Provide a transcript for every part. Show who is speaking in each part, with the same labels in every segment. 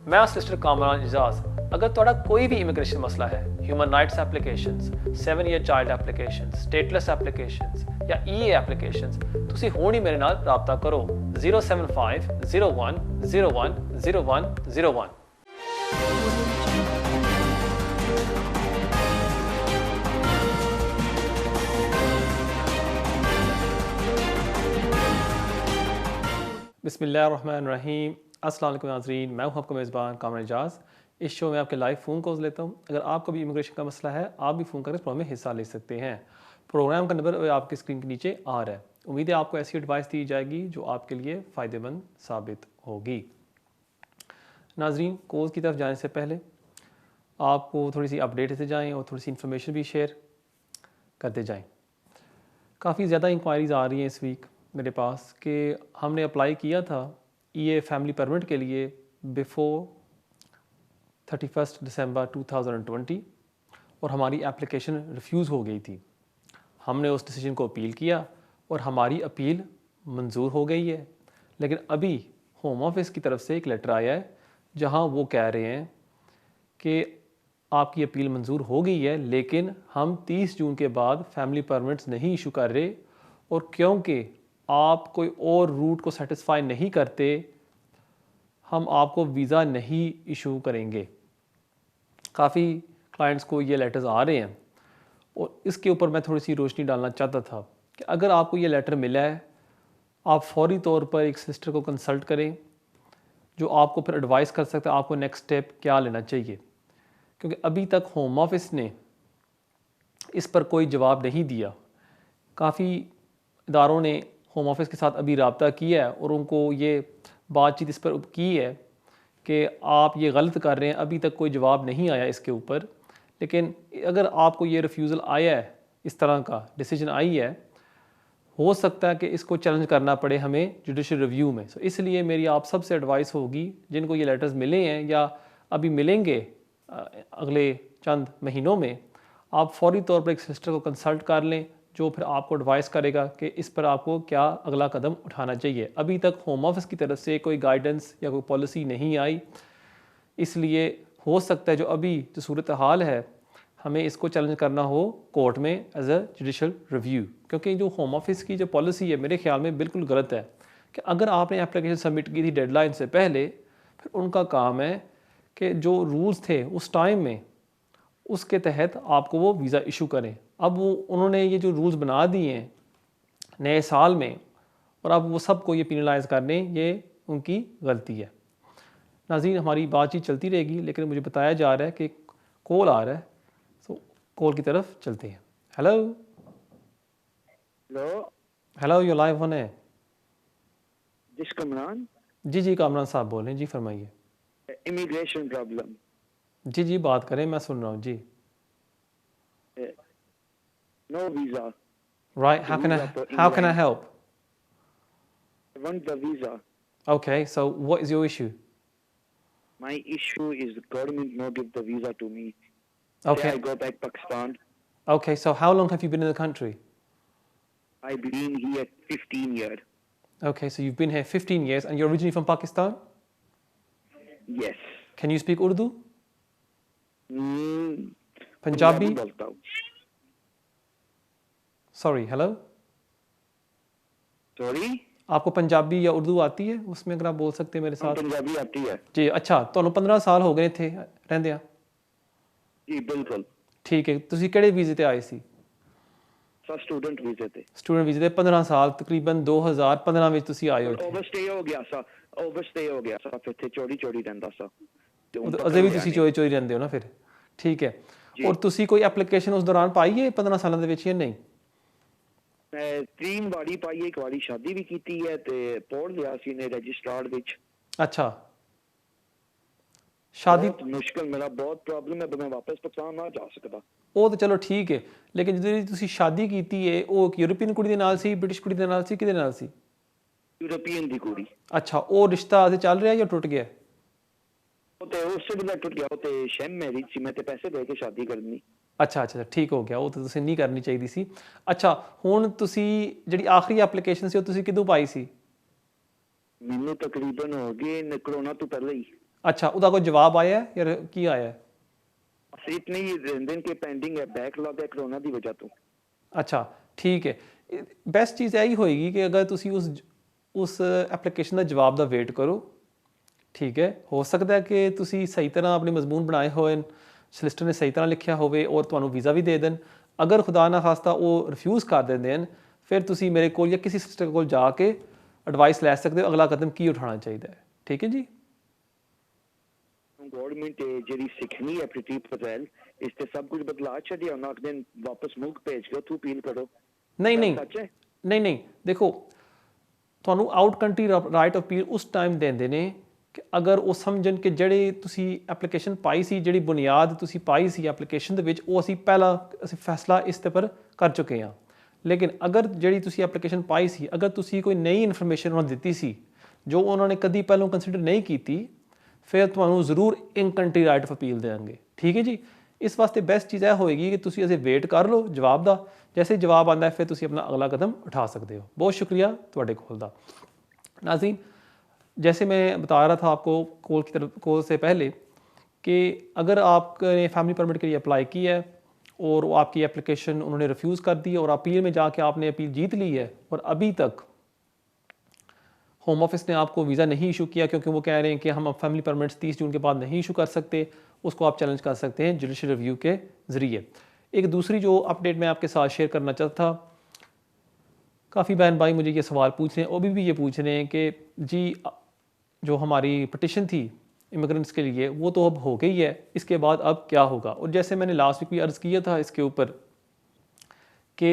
Speaker 1: मैं सिस्टर कामरान एजाज। अगर तुहाडा कोई भी इमिग्रेशन मसला है, human rights applications, 7 year child applications, stateless applications या ईए एप्लीकेशंस, तुसी हुण ही मेरे नाल राबता करो 075 01 01 01 01। बिस्मिल्लाहिर्रहमानिर्रहीम। अस्सलाम वालेकुम नाज़रीन, मैं हूं आपका मेज़बान कामरान एजाज। इस शो में आपके लाइव फ़ोन कॉल्स लेता हूं। अगर आपको भी इमिग्रेशन का मसला है, आप भी फ़ोन करके इस प्रोग्राम में हिस्सा ले सकते हैं। प्रोग्राम का नंबर आपकी स्क्रीन के नीचे आ रहा है। उम्मीद है आपको ऐसी एडवाइस दी जाएगी जो आपके लिए फ़ायदेमंद साबित होगी। नाज़रीन, कॉल्स की तरफ जाने से पहले आपको थोड़ी सी अपडेट देते जाएँ और थोड़ी सी इन्फॉर्मेशन भी शेयर करते जाएँ। काफ़ी ज़्यादा इंक्वायरीज़ आ रही हैं इस वीक मेरे पास कि हमने अप्लाई किया था ईए फैमिली परमिट के लिए बिफ़ोर 31 दिसंबर 2020 और हमारी एप्लीकेशन रिफ्यूज़ हो गई थी। हमने उस डिसीजन को अपील किया और हमारी अपील मंजूर हो गई है। लेकिन अभी होम ऑफिस की तरफ से एक लेटर आया है जहां वो कह रहे हैं कि आपकी अपील मंजूर हो गई है, लेकिन हम 30 जून के बाद फैमिली परमिट्स नहीं इशू कर रहे, और क्योंकि आप कोई और रूट को सेटिस्फाई नहीं करते, हम आपको वीज़ा नहीं इशू करेंगे। काफ़ी क्लाइंट्स को ये लेटर्स आ रहे हैं और इसके ऊपर मैं थोड़ी सी रोशनी डालना चाहता था कि अगर आपको ये लेटर मिला है, आप फौरी तौर पर एक सिस्टर को कंसल्ट करें जो आपको फिर एडवाइस कर सकता है आपको नेक्स्ट स्टेप क्या लेना चाहिए, क्योंकि अभी तक होम ऑफिस ने इस पर कोई जवाब नहीं दिया। काफ़ी इदारों ने होम ऑफिस के साथ अभी रब्ता किया है और उनको ये बातचीत इस पर की है कि आप ये गलत कर रहे हैं। अभी तक कोई जवाब नहीं आया इसके ऊपर, लेकिन अगर आपको ये रिफ्यूज़ल आया है, इस तरह का डिसीजन आई है, हो सकता है कि इसको चैलेंज करना पड़े हमें जुडिशल रिव्यू में। सो इसलिए मेरी आप सबसे एडवाइस होगी जिनको ये लेटर्स मिले हैं या अभी मिलेंगे अगले चंद महीनों में, आप फौरी तौर पर एक सिस्टर को कंसल्ट कर लें जो फिर आपको एडवाइस करेगा कि इस पर आपको क्या अगला कदम उठाना चाहिए। अभी तक होम ऑफिस की तरफ से कोई गाइडेंस या कोई पॉलिसी नहीं आई, इसलिए हो सकता है जो अभी जो सूरत हाल है हमें इसको चैलेंज करना हो कोर्ट में एज अ जुडिशल रिव्यू, क्योंकि जो होम ऑफिस की जो पॉलिसी है मेरे ख्याल में बिल्कुल गलत है कि अगर आपने एप्लीकेशन सबमिट की थी डेडलाइन से पहले, फिर उनका काम है कि जो रूल्स थे उस टाइम में उसके तहत आपको वो वीज़ा इशू करें। अब वो उन्होंने ये जो रूल्स बना दिए हैं नए साल में और अब वो सबको ये पेनलाइज करने, ये उनकी गलती है। नाज़रीन, हमारी बातचीत चलती रहेगी, लेकिन मुझे बताया जा रहा है कि कॉल आ रहा है, तो कॉल की तरफ चलते हैं। Hello
Speaker 2: hello
Speaker 1: hello, you live on है।
Speaker 2: जिस कमरान
Speaker 1: जी कामरान साहब बोल रहे हैं, जी फरमाइए।
Speaker 2: Immigration problem.
Speaker 1: जी बात करें, मैं सुन रहा हूँ जी।
Speaker 2: No visa.
Speaker 1: Right, how can I help?
Speaker 2: I want the visa.
Speaker 1: Okay, so what is your issue?
Speaker 2: My issue is the government no give the visa to me.
Speaker 1: Okay.
Speaker 2: Say I go back Pakistan.
Speaker 1: Okay, so how long have you been in the country?
Speaker 2: I've been here 15 years.
Speaker 1: Okay, so you've been here 15 years and you're originally from Pakistan?
Speaker 2: Yes.
Speaker 1: Can you speak Urdu?
Speaker 2: Hmm.
Speaker 1: Punjabi?
Speaker 2: बोलता हूँ.
Speaker 1: Sorry, hello?
Speaker 2: Sorry?
Speaker 1: आपको पंजाबी या उर्दू आती है? उसमें अगर आप बोल सकते हैं मेरे साथ।
Speaker 2: पंजाबी आती है
Speaker 1: जी। अच्छा, ਤੁਹਾਨੂੰ 15 ਸਾਲ ਹੋ ਗਏ थे ਰਹਿੰਦੇ ਆ?
Speaker 2: जी बिल्कुल।
Speaker 1: ठीक है, ਤੁਸੀਂ ਕਿਹੜੇ ਵੀਜ਼ੇ ਤੇ ਆਏ ਸੀ?
Speaker 2: ਸਰ ਸਟੂਡੈਂਟ ਵੀਜ਼ੇ ਤੇ।
Speaker 1: ਸਟੂਡੈਂਟ ਵੀਜ਼ੇ ਤੇ 15 ਸਾਲ ਤਕਰੀਬਨ 2015 ਵਿੱਚ ਤੁਸੀਂ ਆਏ ਹੋ ਇੱਥੇ।
Speaker 2: ਓਵਰਸਟੇ ਹੋ ਗਿਆ ਸਰ, ਓਵਰਸਟੇ ਹੋ ਗਿਆ ਸਰ, ਇੱਥੇ ਚੋਰੀ ਰਹਿੰਦਾ ਸਰ।
Speaker 1: ਅਜੇ ਵੀ ਤੁਸੀਂ ਚੋਰੀ ਰਹਿੰਦੇ ਹੋ ਨਾ ਫਿਰ? ਠੀਕ ਹੈ। ਔਰ ਤੁਸੀਂ ਕੋਈ ਐਪਲੀਕੇਸ਼ਨ ਉਸ ਦੌਰਾਨ ਪਾਈ ਹੈ 15 ਸਾਲਾਂ ਦੇ ਵਿੱਚ ਜਾਂ ਨਹੀਂ?
Speaker 2: तीन वारी पाई है, एक वारी शादी भी की है ते पढ़ लिया सी ने रजिस्ट्रार विच।
Speaker 1: अच्छा, शादी
Speaker 2: मुश्किल, मेरा बहुत प्रॉब्लम है, मैं वापस पाकिस्तान ना जा सकता।
Speaker 1: ਉਹ ਤਾਂ ਚਲੋ ਠੀਕ ਹੈ, ਲੇਕਿਨ ਜਿਹੜੀ ਤੁਸੀਂ ਸ਼ਾਦੀ ਕੀਤੀ ਹੈ ਉਹ ਯੂਰਪੀਅਨ ਕੁੜੀ ਦੇ ਨਾਲ ਸੀ, ਬ੍ਰਿਟਿਸ਼ ਕੁੜੀ ਦੇ ਨਾਲ ਸੀ, ਕਿਹਦੇ ਨਾਲ ਸੀ?
Speaker 2: यूरोपियन दी कुड़ी।
Speaker 1: ਅੱਛਾ, ਉਹ ਰਿਸ਼ਤਾ ਅਜੇ ਚੱਲ ਰਿਹਾ ਜਾਂ ਟੁੱਟ ਗਿਆ?
Speaker 2: ਉਹ ਤੇ ਉਸੇ ਵੇਲੇ ਟੁੱਟ ਗਿਆ, ਉਹ ਤੇ ਸ਼ੈਮ ਮੈਰਿਜ ਸੀ, ਮੈਂ ਤੇ ਪੈਸੇ ਦੇ ਕੇ ਸ਼ਾਦੀ ਕਰਨੀ।
Speaker 1: ਅੱਛਾ ਠੀਕ ਹੋ ਗਿਆ, ਉਹ ਤਾਂ ਤੁਸੀਂ ਨਹੀਂ ਕਰਨੀ ਚਾਹੀਦੀ ਸੀ। ਅੱਛਾ, ਹੁਣ ਤੁਸੀਂ ਜਿਹੜੀ ਆਖਰੀ ਐਪਲੀਕੇਸ਼ਨ ਸੀ ਉਹ ਤੁਸੀਂ ਕਿਦੋਂ ਪਾਈ ਸੀ?
Speaker 2: ਮੈਨੂੰ ਤਕਰੀਬਨ ਹੋ ਗਏ ਕਰੋਨਾ ਤੋਂ ਪਹਿਲਾਂ ਹੀ।
Speaker 1: अच्छा, ਉਹਦਾ ਕੋਈ ਜਵਾਬ ਆਇਆ ਹੈ ਜਾਂ ਕੀ ਆਇਆ ਹੈ?
Speaker 2: इतने ही दिन के पेंडिंग है, बैकलॉग है कोरोना की वजह तो।
Speaker 1: ਅੱਛਾ, ਠੀਕ ਹੈ। ਬੈਸਟ ਚੀਜ਼ ਇਹੀ ਹੋਏਗੀ ਕਿ ਅਗਰ ਤੁਸੀਂ ਉਸ ਐਪਲੀਕੇਸ਼ਨ ਦਾ ਜਵਾਬ ਦਾ ਵੇਟ ਕਰੋ, ਠੀਕ ਹੈ। ਹੋ ਸਕਦਾ ਹੈ ਕਿ ਤੁਸੀਂ ਸਹੀ ਤਰ੍ਹਾਂ ਆਪਣੇ ਮਜ਼ਮੂਨ ਬਣਾਏ ਹੋਏ, ਸਲਿਸਟਰ ਨੇ ਸਹੀ ਤਰ੍ਹਾਂ ਲਿਖਿਆ ਹੋਵੇ ਔਰ ਤੁਹਾਨੂੰ ਵੀਜ਼ਾ ਵੀ ਦੇ ਦੇਣ। ਅਗਰ ਖੁਦਾ ਨਾ ਖਾਸਤਾ ਉਹ ਰਿਫਿਊਜ਼ ਕਰ ਦਿੰਦੇ ਹਨ, ਫਿਰ ਤੁਸੀਂ ਮੇਰੇ ਕੋਲ ਜਾਂ ਕਿਸੇ ਸਿਸਟਰ ਕੋਲ ਜਾ ਕੇ ਐਡਵਾਈਸ ਲੈ ਸਕਦੇ ਹੋ ਅਗਲਾ ਕਦਮ ਕੀ ਉਠਾਉਣਾ ਚਾਹੀਦਾ ਹੈ। ਠੀਕ ਹੈ ਜੀ।
Speaker 2: गवर्नमेंट ਜਿਹੜੀ ਸਿੱਖਣੀ ਹੈ ਪ੍ਰਦੀਪ ਪਟੇਲ ਇਸ ਤੇ ਸਭ ਕੁਝ ਬਦਲਾ ਛੱਡਿਆ ਉਹਨਾਂ ਦਿਨ ਵਾਪਸ ਮੁਲਕ ਭੇਜ ਕੇ ਤੂੰ ਅਪੀਲ ਕਰੋ।
Speaker 1: ਨਹੀਂ ਨਹੀਂ
Speaker 2: ਸੱਚ ਹੈ?
Speaker 1: ਨਹੀਂ, ਦੇਖੋ ਤੁਹਾਨੂੰ out country right of appeal ਉਸ ਟਾਈਮ ਦਿੰਦੇ ਨੇ ਕਿ ਅਗਰ ਉਹ ਸਮਝਣ ਕਿ ਜਿਹੜੀ ਤੁਸੀਂ ਐਪਲੀਕੇਸ਼ਨ ਪਾਈ ਸੀ, ਜਿਹੜੀ ਬੁਨਿਆਦ ਤੁਸੀਂ ਪਾਈ ਸੀ ਐਪਲੀਕੇਸ਼ਨ ਦੇ ਵਿੱਚ, ਉਹ ਅਸੀਂ ਫੈਸਲਾ ਇਸ ਤੇ ਪਰ ਕਰ ਚੁੱਕੇ ਹਾਂ। ਲੇਕਿਨ ਅਗਰ ਜਿਹੜੀ ਤੁਸੀਂ ਐਪਲੀਕੇਸ਼ਨ ਪਾਈ ਸੀ, ਅਗਰ ਤੁਸੀਂ ਕੋਈ ਨਈ ਇਨਫੋਰਮੇਸ਼ਨ ਉਹਨਾਂ ਨੂੰ ਦਿੱਤੀ ਸੀ ਜੋ ਉਹਨਾਂ ਨੇ ਕਦੀ ਪਹਿਲਾਂ ਕੰਸੀਡਰ ਨਹੀਂ ਕੀਤੀ, ਫਿਰ ਤੁਹਾਨੂੰ ਜ਼ਰੂਰ ਇਨ ਕੰਟਰੀ ਰਾਈਟ ਆਫ ਅਪੀਲ ਦੇਣਗੇ। ਠੀਕ ਹੈ ਜੀ। ਇਸ ਵਾਸਤੇ ਬੈਸਟ ਚੀਜ਼ ਇਹ ਹੋਏਗੀ ਕਿ ਤੁਸੀਂ ਅਜੇ ਵੇਟ ਕਰ ਲਓ ਜਵਾਬ ਦਾ। जैसे जवाब आता है फिर तुम अपना अगला कदम उठा सकते हो। बहुत शुक्रिया ਤੁਹਾਡੇ ਕੋਲ ਦਾ। नाज़रीन, जैसे मैं बता रहा था आपको कॉल से पहले कि अगर आपने फैमिली परमिट के लिए अप्लाई किया है और आपकी एप्लीकेशन उन्होंने रिफ्यूज़ कर दी और अपील में जाके आपने अपील जीत ली है और अभी तक होम ऑफिस ने आपको वीज़ा नहीं इशू किया क्योंकि वो कह रहे हैं कि हम अब फैमिली परमिट्स 30 जून के बाद नहीं इशू कर सकते, उसको आप चैलेंज कर सकते हैं जुडिशल रिव्यू के ज़रिए। एक दूसरी जो अपडेट मैं आपके साथ शेयर करना चाहता था, काफ़ी बहन भाई मुझे ये सवाल पूछ रहे हैं, वो भी ये पूछ रहे हैं कि जी जो हमारी पटिशन थी इमिग्रेंट्स के लिए वो तो अब हो गई है, इसके बाद अब क्या होगा। और जैसे मैंने लास्ट वीक भी अर्ज़ किया था इसके ऊपर कि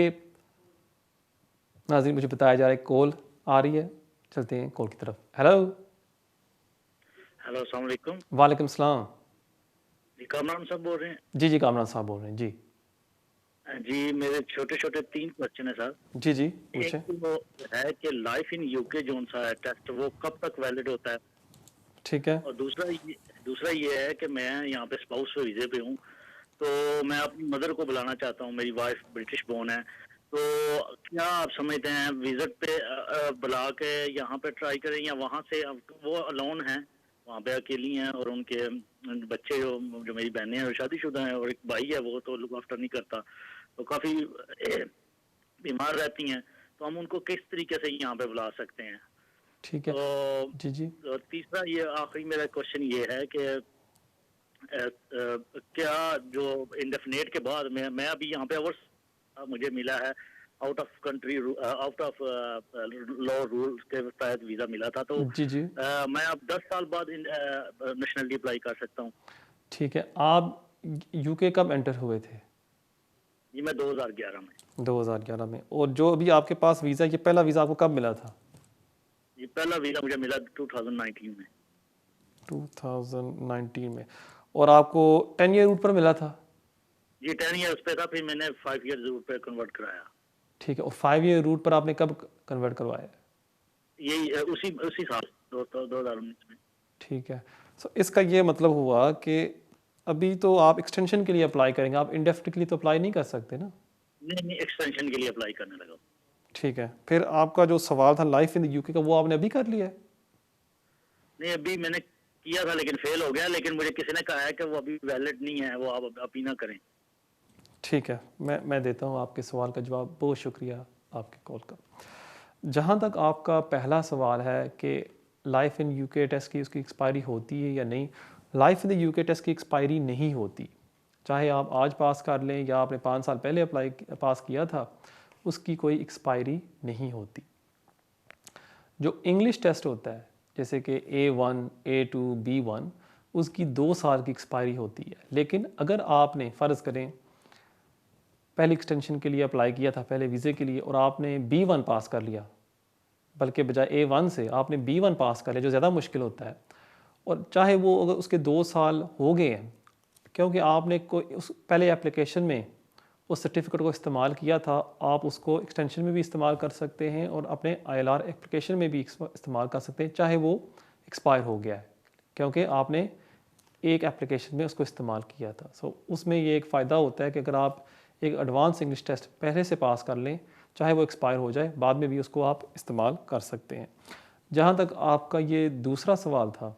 Speaker 1: नाज़रीन मुझे बताया जा रहा है कॉल आ रही है, चलते हैं कॉल की तरफ। हेलो
Speaker 3: हेलो, अस्सलाम वालेकुम।
Speaker 1: वालेकुम सलाम।
Speaker 3: जी कामरान साहब बोल रहे हैं?
Speaker 1: जी कामरान साहब बोल रहे हैं जी।
Speaker 3: जी मेरे छोटे छोटे 3 क्वेश्चन है सर।
Speaker 1: जी
Speaker 3: एक
Speaker 1: पूछें।
Speaker 3: तो है कि लाइफ इन यूके जोन सा है टेस्ट, वो कब तक वैलिड होता है?
Speaker 1: ठीक है।
Speaker 3: और दूसरा ये है कि मैं यहाँ पे स्पाउस वीजे पे हूँ, तो मैं अपनी मदर को बुलाना चाहता हूँ। मेरी वाइफ ब्रिटिश बोर्न है, तो क्या आप समझते हैं विजिट पे बुला के यहाँ पे ट्राई करें या वहाँ से? वो अलोन हैं, वहाँ पे अकेली हैं और उनके बच्चे जो मेरी बहनें हैं वो शादीशुदा हैं और एक भाई है वो तो लुक आफ्टर नहीं करता, तो काफ़ी बीमार रहती हैं, तो हम उनको किस तरीके से यहाँ पे बुला सकते हैं?
Speaker 1: ठीक है।
Speaker 3: तो
Speaker 1: जी
Speaker 3: तीसरा ये आखिरी मेरा क्वेश्चन ये है कि क्या जो इंडेफिनेट के बाद मैं अभी यहाँ पे मुझे मिला है out of country, out of law rule के तहत वीज़ा मिला था, तो
Speaker 1: जी
Speaker 3: मैं अब 10 साल बाद नेशनलिटी अप्लाई कर सकता हूँ।
Speaker 1: ठीक है। आप यूके कब एंटर हुए थे?
Speaker 3: जी मैं 2011 में।
Speaker 1: 2011 में। और जो अभी आपके पास वीज़ा, ये पहला वीज़ा आपको कब मिला था?
Speaker 3: ये पहला वीज़ा मुझे मिला 2019 में।
Speaker 1: 2019 में। और आपको 10 ईयर रूट पर मिला था?
Speaker 3: जी 10 ईयर्स पे था, फिर मैंने 5 ईयर रूट पे कन्वर्ट कराया।
Speaker 1: ठीक है। और 5 ईयर रूट पर आपने कब कन्वर्ट करवाया?
Speaker 3: यही उसी साल 2019 में।
Speaker 1: ठीक है। सो इसका ये मतलब हुआ कि अभी तो आप एक्सटेंशन के लिए अप्लाई करेंगे, आप इंडेफिनिट के लिए तो अप्लाई नहीं कर सकते ना?
Speaker 3: नहीं, एक्सटेंशन के लिए अप्लाई करने लगा।
Speaker 1: ठीक है। फिर आपका जो सवाल था लाइफ इन द यूके का, वो आपने अभी कर लिया है?
Speaker 3: नहीं, अभी मैंने किया था लेकिन फेल हो गया, लेकिन मुझे किसी ने कहा है कि वो अभी वैलिड नहीं है, वो आप अभी ना करें।
Speaker 1: ठीक है, मैं देता हूँ आपके सवाल का जवाब। बहुत शुक्रिया आपके कॉल का। जहाँ तक आपका पहला सवाल है कि लाइफ इन यूके टेस्ट की उसकी एक्सपायरी होती है या नहीं, life in the UK test की एक्सपायरी नहीं होती। चाहे आप आज पास कर लें या आपने 5 साल पहले पास किया था, उसकी कोई एक्सपायरी नहीं होती। जो इंग्लिश टेस्ट होता है जैसे कि A1, A2, B1, उसकी 2 साल की एक्सपायरी होती है। लेकिन अगर आपने फ़र्ज़ करें पहली एक्सटेंशन के लिए अप्लाई किया था, पहले वीज़े के लिए, और आपने B1 पास कर लिया, बल्कि बजाय A1 से आपने B1 पास कर लिया, जो ज़्यादा मुश्किल होता है, और चाहे वो अगर उसके 2 साल हो गए हैं क्योंकि आपने कोई उस पहले एप्लीकेशन में उस सर्टिफिकेट को इस्तेमाल किया था, आप उसको एक्सटेंशन में भी इस्तेमाल कर सकते हैं और अपने ILR एप्लीकेशन में भी इस्तेमाल कर सकते हैं, चाहे वो एक्सपायर हो गया है, क्योंकि आपने एक एप्लीकेशन में उसको इस्तेमाल किया था। सो उसमें ये एक फ़ायदा होता है कि अगर आप एक एडवांस इंग्लिश टेस्ट पहले से पास कर लें, चाहे वो एक्सपायर हो जाए, बाद में भी उसको आप इस्तेमाल कर सकते हैं। जहाँ तक आपका ये दूसरा सवाल था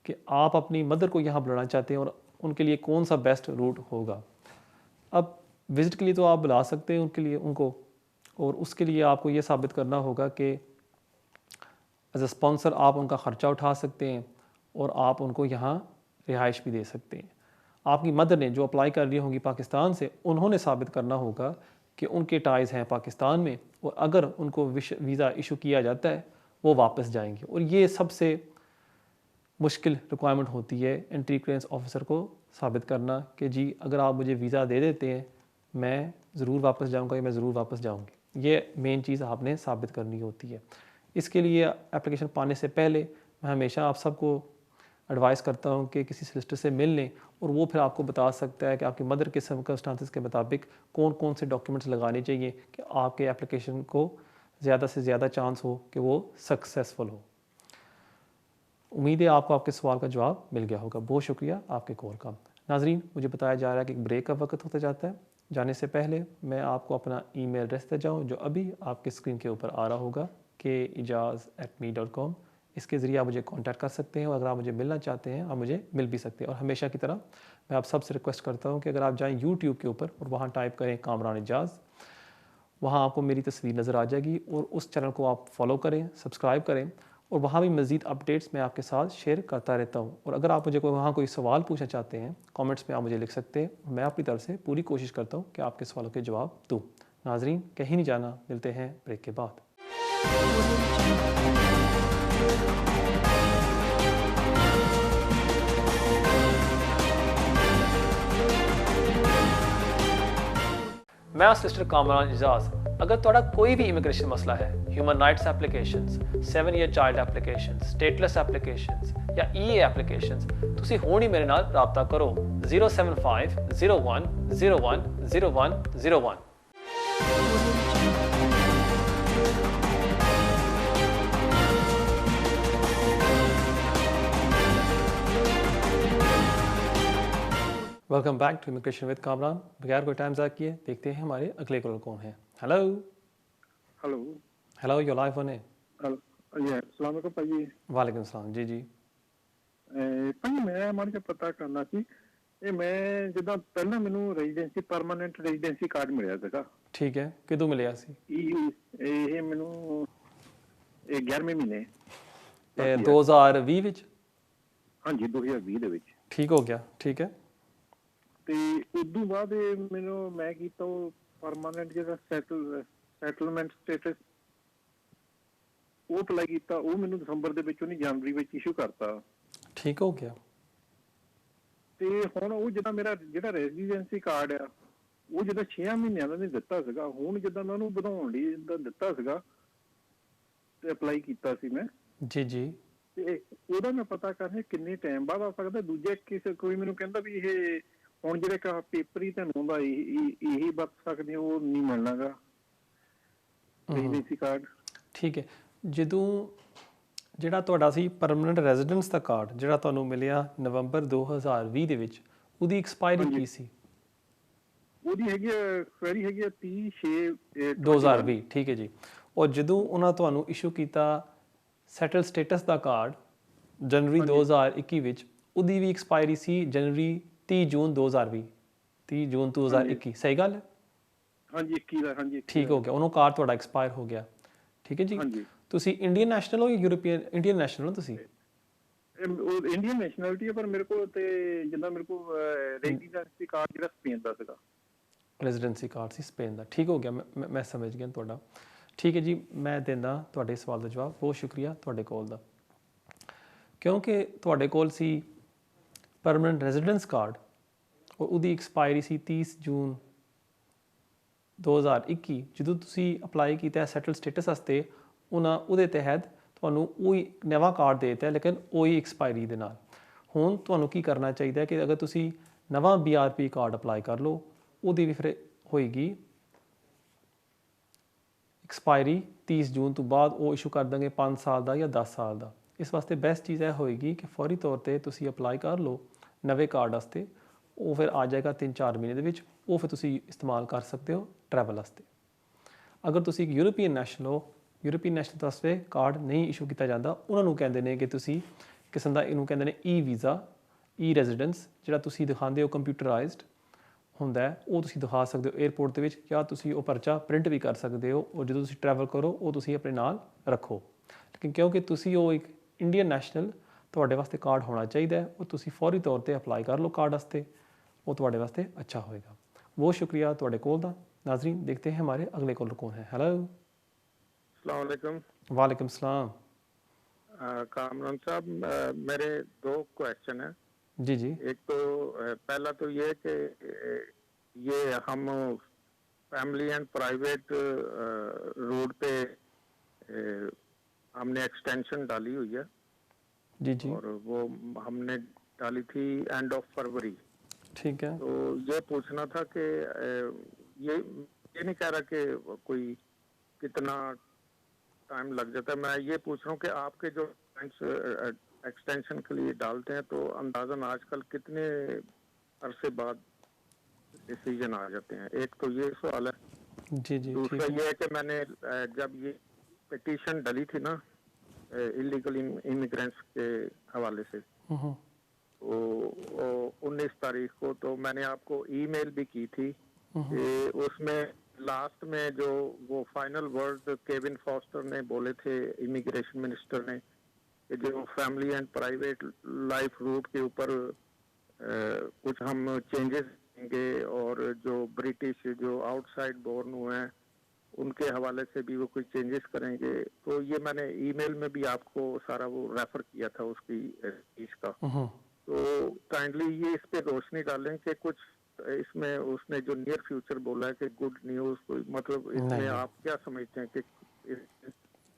Speaker 1: कि आप अपनी मदर को यहाँ बुलाना चाहते हैं और उनके लिए कौन सा बेस्ट रूट होगा। अब विज़िट के लिए तो आप बुला सकते हैं उनके लिए उनको, और उसके लिए आपको ये साबित करना होगा कि एज अ स्पॉन्सर आप उनका ख़र्चा उठा सकते हैं और आप उनको यहाँ रिहाइश भी दे सकते हैं। आपकी मदर ने जो अप्लाई कर रही होंगी पाकिस्तान से, उन्होंने साबित करना होगा कि उनके टाइज़ हैं पाकिस्तान में, और अगर उनको वीज़ा इशू किया जाता है वो वापस जाएंगे। और ये सबसे मुश्किल रिक्वायरमेंट होती है एंट्री क्लियरेंस ऑफिसर को साबित करना कि जी अगर आप मुझे वीज़ा दे देते हैं मैं ज़रूर वापस जाऊंगा या मैं ज़रूर वापस जाऊंगी। ये मेन चीज़ आपने साबित करनी होती है। इसके लिए एप्लीकेशन पाने से पहले मैं हमेशा आप सबको एडवाइस करता हूँ कि किसी सॉलिसिटर से मिल लें, और वो फिर आपको बता सकता है कि आपकी मदर के सर्कमस्टांसेस के मुताबिक कौन कौन से डॉक्यूमेंट्स लगाने चाहिए कि आपके एप्लीकेशन को ज़्यादा से ज़्यादा चांस हो कि वो सक्सेसफुल हो। उम्मीद है आपको आपके सवाल का जवाब मिल गया होगा। बहुत शुक्रिया आपके कॉल का। नाजरीन, मुझे बताया जा रहा है कि ब्रेक का वक्त होता जाता है। जाने से पहले मैं आपको अपना ईमेल एड्रेस दे जाऊँ जो अभी आपके स्क्रीन के ऊपर आ रहा होगा kejaz@me.com। इसके ज़रिए आप मुझे कांटेक्ट कर सकते हैं, और अगर आप मुझे मिलना चाहते हैं आप मुझे मिल भी सकते हैं। और हमेशा की तरह मैं आप सबसे रिक्वेस्ट करता हूँ कि अगर आप जाएँ यूट्यूब के ऊपर और वहाँ टाइप करें कामरान एजाज़, वहाँ आपको मेरी तस्वीर नज़र आ जाएगी, और उस चैनल को आप फॉलो करें, सब्सक्राइब करें, और वहाँ भी मज़ीद अपडेट्स मैं आपके साथ शेयर करता रहता हूँ। और अगर आप मुझे वहाँ कोई सवाल पूछना चाहते हैं कमेंट्स में आप मुझे लिख सकते हैं, और मैं अपनी तरफ से पूरी कोशिश करता हूँ कि आपके सवालों के जवाब दूँ। नाजरीन, कहीं नहीं जाना, मिलते हैं ब्रेक के बाद। मैं सिस्टर कामरान एजाज़। अगर तुहाडा कोई भी इमिग्रेशन मसला है, human rights applications, 7 year child applications, stateless applications या ईए एप्लीकेशंस, तुसी हुण ही मेरे नाल राबता करो 075 01 01 01 01। Welcome back to immigration with Kamran. बगैर कोई टाइम ज़ाया किए देखते हैं हमारे अगले कॉलर कौन है। Hello
Speaker 4: hello
Speaker 1: hello, your live on है।
Speaker 4: अस्सलाम वालेकुम भाजी।
Speaker 1: वालेकुम सलाम जी।
Speaker 4: ਭਾਜੀ ਮੈਂ ਮਾੜਾ ਜਿਹਾ ਪਤਾ ਕਰਨਾ ਸੀ, ਇਹ ਮੈਂ ਜਿੱਦਾਂ ਪਹਿਲਾਂ ਮੈਨੂੰ ਰੈਜ਼ੀਡੈਂਸੀ ਪਰਮਾਨੈਂਟ ਰੈਜ਼ੀਡੈਂਸੀ ਕਾਰਡ ਮਿਲਿਆ ਸੀਗਾ।
Speaker 1: ਠੀਕ ਹੈ, ਕਿਦੋਂ ਮਿਲਿਆ ਸੀ?
Speaker 4: ਇਹ ਮੈਨੂੰ 11ਵੇਂ ਮਹੀਨੇ
Speaker 1: 2020 ਵਿੱਚ?
Speaker 4: ਹਾਂਜੀ 2020 ਦੇ ਵਿੱਚ।
Speaker 1: ਠੀਕ ਹੋ ਗਿਆ, ਠੀਕ ਹੈ।
Speaker 4: ਤੇ ਉਦੋਂ ਬਾਅਦ ਮੈਨੂੰ ਮੈਂ ਕੀਤਾ ਉਹ ਪਰਮਾਨੈਂਟ ਜਿਹੜਾ ਸੈਟਲਮੈਂਟ ਸਟੇਟਸ ਉਹ ਅਪਲਾਈ ਕੀਤਾ, ਉਹ ਮੈਨੂੰ ਦਸੰਬਰ ਦੇ ਵਿੱਚ ਉਹਨੇ ਜਨਵਰੀ ਵਿੱਚ ਇਸ਼ੂ ਕਰਤਾ।
Speaker 1: ਠੀਕ ਹੋ ਗਿਆ।
Speaker 4: ਤੇ ਹੁਣ ਉਹ ਜਿੱਦਾਂ ਮੇਰਾ ਜਿਹੜਾ ਰੈਜ਼ੀਡੈਂਸੀ ਕਾਰਡ ਆ ਉਹ ਜਿੱਦਾਂ 6 ਮਹੀਨਿਆਂ ਦਾ ਨਹੀਂ ਦਿੱਤਾ ਸੀਗਾ, ਹੁਣ ਜਿੱਦਾਂ ਉਹਨਾਂ ਨੂੰ ਵਧਾਉਣ ਲਈ ਜਿੱਦਾਂ ਦਿੱਤਾ ਸੀਗਾ ਤੇ ਅਪਲਾਈ ਕੀਤਾ ਸੀ ਮੈਂ।
Speaker 1: ਜੀ ਜੀ।
Speaker 4: ਤੇ ਉਹਦਾ ਮੈਂ ਪਤਾ ਕਰਨਾ ਕਿੰਨੇ ਟਾਈਮ ਬਾਅਦ ਆ ਸਕਦਾ। ਦੂਜੇ ਕਿਸੇ ਕੋਈ ਮੈਨੂੰ ਕਹਿੰਦਾ ਵੀ ਇਹ ਹੁਣ ਜਿਹੜੇ ਪੇਪਰ ਹੀ ਤੁਹਾਨੂੰ ਆਉਂਦਾ ਇਹੀ ਵਰਤ ਸਕਦੇ ਉਹ ਨਹੀਂ ਮਿਲਣਾਗਾ ਰੈਜ਼ੀਡੈਂਸੀ ਕਾਰਡ।
Speaker 1: ਠੀਕ ਹੈ। ਜਦੋਂ ਜਿਹੜਾ ਤੁਹਾਡਾ ਸੀ ਪਰਮਨੈਂਟ ਰੈਜ਼ੀਡੈਂਸ ਦਾ ਕਾਰਡ ਜਿਹੜਾ ਤੁਹਾਨੂੰ ਮਿਲਿਆ ਨਵੰਬਰ 2020 ਦੇ ਵਿੱਚ, ਉਹਦੀ ਐਕਸਪਾਇਰੀ ਕੀ ਸੀ?
Speaker 4: ਉਹਦੀ ਹੈਗੀ ਐਕਸਪਾਇਰੀ ਹੈਗੀ 30/6/2020।
Speaker 1: ਠੀਕ ਹੈ ਜੀ। ਔਰ ਜਦੋਂ ਉਹਨਾਂ ਤੁਹਾਨੂੰ ਇਸ਼ੂ ਕੀਤਾ ਸੈਟਲ ਸਟੇਟਸ ਦਾ ਕਾਰਡ ਜਨਵਰੀ 2021 ਵਿੱਚ, ਉਹਦੀ ਵੀ ਐਕਸਪਾਇਰੀ ਸੀ ਜਨਵਰੀ 30 ਜੂਨ 2020, 30 ਜੂਨ 2021। ਸਹੀ ਗੱਲ ਹੈ?
Speaker 4: ਹਾਂਜੀ 21 ਦਾ। ਹਾਂਜੀ
Speaker 1: ਠੀਕ ਹੋ ਗਿਆ, ਉਹਨੂੰ ਕਾਰਡ ਤੁਹਾਡਾ ਐਕਸਪਾਇਰ ਹੋ ਗਿਆ। ਠੀਕ ਹੈ ਜੀ। ਤੁਸੀਂ ਇੰਡੀਅਨ ਨੈਸ਼ਨਲ ਹੋ ਜਾਂ ਯੂਰੋਪੀਅਨ? ਇੰਡੀਅਨ ਨੈਸ਼ਨਲ ਹੋ ਤੁਸੀਂ?
Speaker 4: ਇੰਡੀਅਨ ਨੈਸ਼ਨੈਲਿਟੀ ਹੈ, ਪਰ ਮੇਰੇ ਕੋਲ ਤੇ ਜਿੱਦਾਂ ਮੇਰੇ ਕੋਲ ਰੈਜ਼ੀਡੈਂਸੀ ਕਾਰਡ ਜਿਹੜਾ ਸਪੇਨ ਦਾ ਸੀਗਾ।
Speaker 1: ਰੈਜ਼ੀਡੈਂਸੀ ਕਾਰਡ ਸੀ ਸਪੇਨ ਦਾ। ਠੀਕ ਹੋ ਗਿਆ, ਮੈਂ ਸਮਝ ਗਿਆ ਤੁਹਾਡਾ। ਠੀਕ ਹੈ ਜੀ, ਮੈਂ ਦਿੰਦਾ ਤੁਹਾਡੇ ਸਵਾਲ ਦਾ ਜਵਾਬ। ਬਹੁਤ ਸ਼ੁਕਰੀਆ ਤੁਹਾਡੇ ਕੋਲ ਦਾ। ਕਿਉਂਕਿ ਤੁਹਾਡੇ ਕੋਲ ਸੀ ਪਰਮਨੈਂਟ ਰੈਜ਼ੀਡੈਂਸ ਕਾਰਡ ਔਰ ਉਹਦੀ ਐਕਸਪਾਇਰੀ ਸੀ 30 ਜੂਨ 2021। ਜਦੋਂ ਤੁਸੀਂ ਅਪਲਾਈ ਕੀਤਾ ਸੈਟਲ ਸਟੇਟਸ ਵਾਸਤੇ, ਉਹਦੇ ਤਹਿਤ ਤੁਹਾਨੂੰ ਉਹੀ ਨਵਾਂ ਕਾਰਡ ਦੇ ਦਿੱਤਾ, ਲੇਕਿਨ ਉਹੀ ਐਕਸਪਾਇਰੀ ਦੇ ਨਾਲ। ਹੁਣ ਤੁਹਾਨੂੰ ਕੀ ਕਰਨਾ ਚਾਹੀਦਾ ਕਿ ਅਗਰ ਤੁਸੀਂ ਨਵਾਂ BRP ਕਾਰਡ ਅਪਲਾਈ ਕਰ ਲਓ, ਉਹਦੀ ਵੀ ਫਿਰ ਹੋਏਗੀ ਐਕਸਪਾਇਰੀ 30 ਜੂਨ ਤੋਂ ਬਾਅਦ। ਉਹ ਇਸ਼ੂ ਕਰ ਦਾਂਗੇ 5 ਸਾਲ ਦਾ ਜਾਂ 10 ਸਾਲ ਦਾ। ਇਸ ਵਾਸਤੇ ਬੈਸਟ ਚੀਜ਼ ਇਹ ਹੋਏਗੀ ਕਿ ਫੌਰੀ ਤੌਰ 'ਤੇ ਤੁਸੀਂ ਅਪਲਾਈ ਕਰ ਲਓ ਨਵੇਂ ਕਾਰਡ ਵਾਸਤੇ। ਉਹ ਫਿਰ ਆ ਜਾਏਗਾ 3-4 ਮਹੀਨੇ ਦੇ ਵਿੱਚ। ਉਹ ਫਿਰ ਤੁਸੀਂ ਇਸਤੇਮਾਲ ਕਰ ਸਕਦੇ ਹੋ ਟਰੈਵਲ ਵਾਸਤੇ। ਅਗਰ ਤੁਸੀਂ ਇੱਕ ਯੂਰੋਪੀਅਨ ਨੈਸ਼ਨਲ ਹੋ, ਯੂਰੋਪੀਅਨ ਨੈਸ਼ਨਲ ਵਾਸਤੇ ਕਾਰਡ ਨਹੀਂ ਇਸ਼ੂ ਕੀਤਾ ਜਾਂਦਾ। ਉਹਨਾਂ ਨੂੰ ਕਹਿੰਦੇ ਨੇ ਕਿ ਤੁਸੀਂ किस्म ਦਾ ਇਹਨੂੰ ਕਹਿੰਦੇ ਨੇ ਈ ਵੀਜ਼ਾ ਈ ਰੈਜ਼ੀਡੈਂਸ ਜਿਹੜਾ ਤੁਸੀਂ ਦਿਖਾਉਂਦੇ ਹੋ ਕੰਪਿਊਟਰਾਈਜ਼ਡ ਹੁੰਦਾ ਹੈ ਉਹ ਤੁਸੀਂ ਦਿਖਾ ਸਕਦੇ ਹੋ 에ਅਰਪੋਰਟ ਦੇ ਵਿੱਚ ਜਾਂ ਤੁਸੀਂ ਉਹ ਪਰਚਾ ਪ੍ਰਿੰਟ ਵੀ ਕਰ ਸਕਦੇ ਹੋ ਔਰ ਜਦੋਂ ਤੁਸੀਂ ਟਰੈਵਲ ਕਰੋ ਉਹ ਤੁਸੀਂ ਆਪਣੇ ਨਾਲ ਰੱਖੋ ਲੇਕਿਨ ਕਿਉਂਕਿ ਤੁਸੀਂ ਉਹ ਇੱਕ ਇੰਡੀਅਨ ਨੈਸ਼ਨਲ ਤੁਹਾਡੇ ਵਾਸਤੇ ਕਾਰਡ ਹੋਣਾ ਚਾਹੀਦਾ ਹੈ ਉਹ ਤੁਸੀਂ ਫੌਰੀ ਤੌਰ ਤੇ ਅਪਲਾਈ ਕਰ ਲਓ ਕਾਰਡ ਵਾਸਤੇ वो ਤੁਹਾਡੇ ਵਾਸਤੇ अच्छा होएगा बहुत शुक्रिया ਤੁਹਾਡੇ ਕੋਲ ਦਾ नाज़रीन देखते हैं हमारे अगले कॉलर कौन है हेलो
Speaker 5: अस्सलाम वालेकुम।
Speaker 1: वालेकुम सलाम
Speaker 5: कामरान साहब, मेरे दो क्वेश्चन हैं।
Speaker 1: जी जी
Speaker 5: एक तो पहला तो ये कि ये हम फैमिली एंड प्राइवेट रोड पे हमने एक्सटेंशन डाली हुई है
Speaker 1: जी जी
Speaker 5: और वो हमने डाली थी एंड ऑफ फरवरी।
Speaker 1: ठीक है
Speaker 5: तो ये पूछना था कि ये नहीं कह रहा कि कोई कितना टाइम लग जाता है, मैं ये पूछ रहा हूँ कि आपके जो एक्सटेंशन के लिए डालते हैं तो अंदाजन आजकल कितने अरसे बाद डिसीजन आ जाते हैं। एक तो ये सवाल है।
Speaker 1: जी जी
Speaker 5: दूसरा
Speaker 1: ठीक
Speaker 5: ये है कि मैंने जब ये पिटीशन डाली थी ना इलीगल इमिग्रेंट्स के हवाले से
Speaker 1: हम्म
Speaker 5: 19 तारीख को, तो मैंने आपको ईमेल भी की थी कि उसमें लास्ट में जो वो फाइनल वर्ड केविन फॉस्टर ने बोले थे इमिग्रेशन मिनिस्टर ने कि जो family and private life route के ऊपर कुछ हम चेंजेस करेंगे और जो ब्रिटिश जो आउटसाइड बोर्न हुए हैं उनके हवाले से भी वो कुछ चेंजेस करेंगे। तो ये मैंने ईमेल में भी आपको सारा वो रेफर किया था उसकी इसका। तो काइंडली ये इस पे रोशनी डालें कि कुछ इसमें उसने जो नियर फ्यूचर बोला है कि गुड न्यूज कोई मतलब इसमें
Speaker 1: नहीं।
Speaker 5: आप क्या समझते हैं कि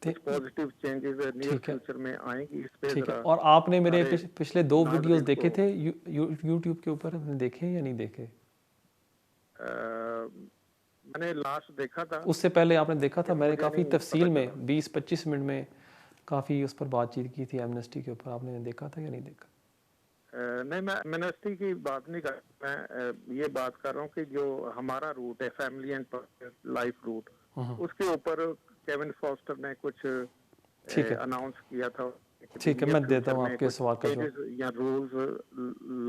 Speaker 1: ठीक
Speaker 5: पॉजिटिव चेंजेस नियर
Speaker 1: ठीक है।
Speaker 5: फ्यूचर में आएंगी इस पे
Speaker 1: ठीक है
Speaker 5: जरा।
Speaker 1: और आपने मेरे
Speaker 5: सारे
Speaker 1: पिछले दो
Speaker 5: नाज़रीन
Speaker 1: वीडियोस देखे
Speaker 5: को-
Speaker 1: थे यूट्यूब के ऊपर आपने देखे या नहीं देखे
Speaker 5: मैंने लास्ट देखा था।
Speaker 1: उससे पहले आपने देखा था मैंने
Speaker 5: मुझे
Speaker 1: काफ़ी
Speaker 5: नहीं
Speaker 1: तफसील
Speaker 5: पता
Speaker 1: में
Speaker 5: चला।
Speaker 1: 20-25 मिनट में काफ़ी उस पर बातचीत की थी एमनेस्टी के ऊपर आपने देखा था या नहीं देखा
Speaker 5: नहीं, मैं मिनिस्ट्री की बात नहीं कर, मैं ये बात कर रहा हूँ कि जो हमारा रूट है फैमिली एंड लाइफ रूट उसके ऊपर केविन फॉस्टर ने कुछ
Speaker 1: ठीक है।
Speaker 5: अनाउंस किया था।
Speaker 1: ठीक है, मैं देता हूँ आपके
Speaker 5: कुछ
Speaker 1: सवाल का जवाब।
Speaker 5: changes या रूल्स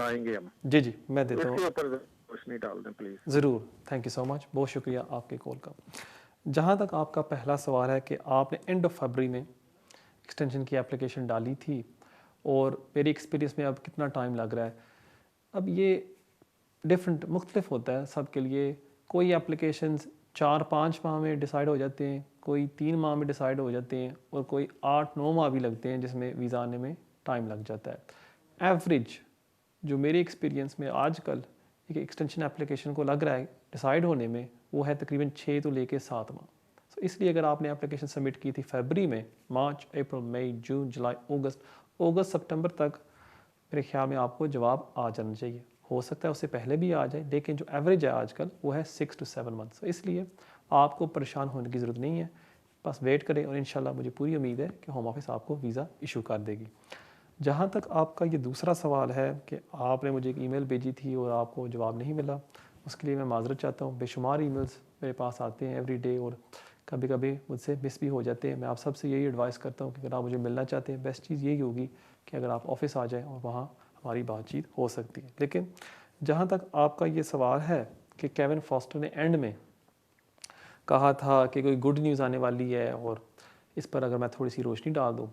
Speaker 5: लाएंगे हम,
Speaker 1: जी जी मैं देता हूँ
Speaker 5: इसके ऊपर रोशनी डाल दें प्लीज।
Speaker 1: ज़रूर थैंक यू सो मच बहुत शुक्रिया आपके कॉल का जहाँ तक आपका पहला सवाल है कि आपने एंड ऑफ फरवरी में एक्सटेंशन की एप्लीकेशन डाली थी और मेरी एक्सपीरियंस में अब कितना टाइम लग रहा है अब ये डिफरेंट मुख्तलिफ होता है सब के लिए कोई एप्लीकेशंस 4-5 माह में डिसाइड हो जाते हैं कोई 3 माह में डिसाइड हो जाते हैं और कोई 8-9 माह भी लगते हैं जिसमें वीज़ा आने में टाइम लग जाता है एवरेज जो मेरे एक्सपीरियंस में आजकल एक एक्सटेंशन एप्लीकेशन को लग रहा है डिसाइड होने में वो है तकरीबन 6 तो लेके 7 माह तो इसलिए अगर आपने एप्लीकेशन सबमिट की थी फरवरी में मार्च अप्रैल मई जून जुलाई अगस्त सितंबर तक मेरे ख्याल में आपको जवाब आ जाना चाहिए हो सकता है उससे पहले भी आ जाए लेकिन जो एवरेज है आजकल वो है 6 to 7 मंथ्स इसलिए आपको परेशान होने की ज़रूरत नहीं है बस वेट करें और इंशाल्लाह मुझे पूरी उम्मीद है कि होम ऑफिस आपको वीज़ा इशू कर देगी जहाँ तक आपका ये दूसरा सवाल है कि आपने मुझे एक ईमेल भेजी थी और आपको जवाब नहीं मिला उसके लिए मैं माजरत चाहता हूँ बेशुमार ईमेल्स मेरे पास आते हैं एवरी डे और कभी कभी मुझसे मिस भी हो जाते हैं मैं आप सबसे यही एडवाइस करता हूँ कि अगर आप मुझे मिलना चाहते हैं बेस्ट चीज़ यही होगी कि अगर आप ऑफिस आ जाएं और वहाँ हमारी बातचीत हो सकती है लेकिन जहाँ तक आपका ये सवाल है कि केविन फॉस्टर ने एंड में कहा था कि कोई गुड न्यूज़ आने वाली है और इस पर अगर मैं थोड़ी सी रोशनी डाल दूँ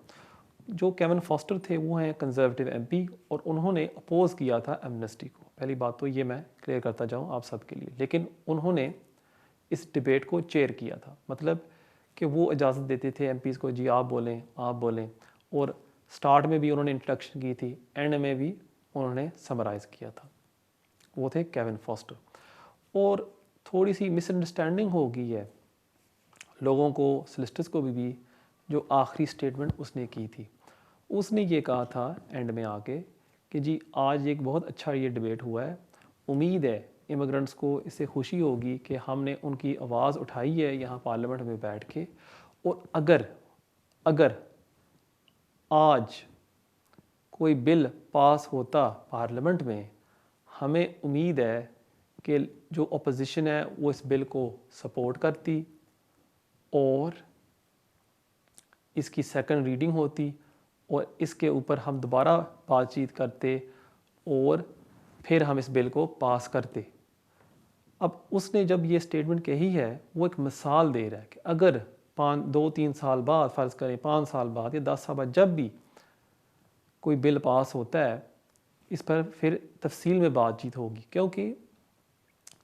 Speaker 1: जो केविन फॉस्टर थे वो हैं कंजर्वेटिव एमपी और उन्होंने अपोज़ किया था एमनेस्टी को पहली बात तो ये मैं क्लियर करता जाऊँ आप सबके लिए लेकिन उन्होंने इस डिबेट को चेयर किया था मतलब कि वो इजाज़त देते थे एमपीज़ को जी आप बोलें और स्टार्ट में भी उन्होंने इंट्रोडक्शन की थी एंड में भी उन्होंने समराइज़ किया था वो थे केविन फॉस्टर और थोड़ी सी मिसअंडरस्टैंडिंग हो गई है लोगों को सॉलिसिटर्स को भी जो आखिरी स्टेटमेंट उसने की थी उसने ये कहा था एंड में आके कि जी आज एक बहुत अच्छा ये डिबेट हुआ है उम्मीद है इमिग्रेंट्स को इससे खुशी होगी कि हमने उनकी आवाज़ उठाई है यहाँ पार्लियामेंट में बैठ के और अगर आज कोई बिल पास होता पार्लियामेंट में हमें उम्मीद है कि जो अपोजिशन है वो इस बिल को सपोर्ट करती और इसकी सेकंड रीडिंग होती और इसके ऊपर हम दोबारा बातचीत करते और फिर हम इस बिल को पास करते। अब उसने जब ये स्टेटमेंट कही है वो एक मिसाल दे रहा है कि अगर 2-3 साल बाद, फ़र्ज़ करें 5 साल बाद या 10 साल बाद जब भी कोई बिल पास होता है, इस पर फिर तफसील में बातचीत होगी। क्योंकि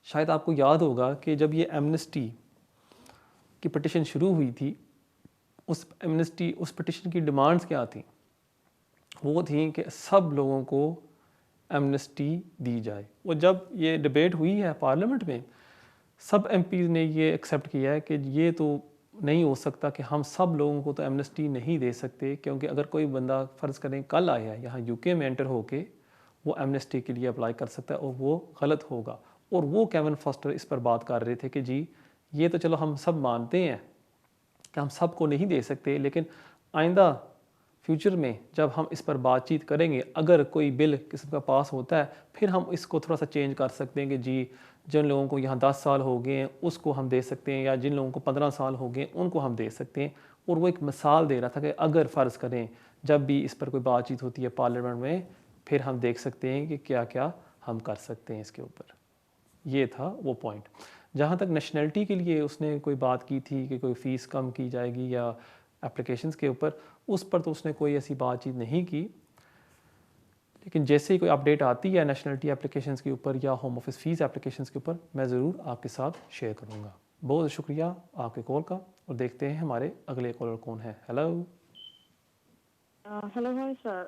Speaker 1: शायद आपको याद होगा कि जब ये एमनेस्टी की पटिशन शुरू हुई थी, उस पटिशन की डिमांड्स क्या थी? वो थी कि सब लोगों को एमनेस्टी दी जाए। और जब ये डिबेट हुई है पार्लियामेंट में, सब एमपीज़ ने ये एक्सेप्ट किया है कि ये तो नहीं हो सकता कि हम सब लोगों को तो एमनेस्टी नहीं दे सकते, क्योंकि अगर कोई बंदा फ़र्ज़ करें कल आया है यहाँ यूके में एंटर होके, वो एमनेस्टी के लिए अप्लाई कर सकता है और वो गलत होगा। और वो केविन फॉस्टर इस पर बात कर रहे थे कि जी ये तो चलो हम सब मानते हैं कि हम सब को नहीं दे सकते, लेकिन आइंदा फ्यूचर में जब हम इस पर बातचीत करेंगे, अगर कोई बिल किसी का पास होता है, फिर हम इसको थोड़ा सा चेंज कर सकते हैं कि जी जिन लोगों को यहाँ 10 साल हो गए हैं उसको हम दे सकते हैं, या जिन लोगों को 15 साल हो गए उनको हम दे सकते हैं। और वो एक मिसाल दे रहा था कि अगर फ़र्ज़ करें जब भी इस पर कोई बातचीत होती है पार्लियामेंट में, फिर हम देख सकते हैं कि क्या क्या हम कर सकते हैं इसके ऊपर। ये था वो पॉइंट। जहाँ तक नेशनैलिटी के लिए उसने कोई बात की थी कि कोई फ़ीस कम की जाएगी या एप्लीकेशंस के ऊपर, उस पर तो उसने कोई ऐसी बातचीत नहीं की। लेकिन जैसे ही कोई अपडेट आती है नेशनलिटी एप्लीकेशंस के ऊपर या होम ऑफिस फ़ीस एप्लीकेशंस के ऊपर, मैं ज़रूर आपके साथ शेयर करूँगा। बहुत शुक्रिया आपके कॉल का, और देखते हैं हमारे अगले कॉलर कौन है। Hello.
Speaker 6: Hello, hi sir.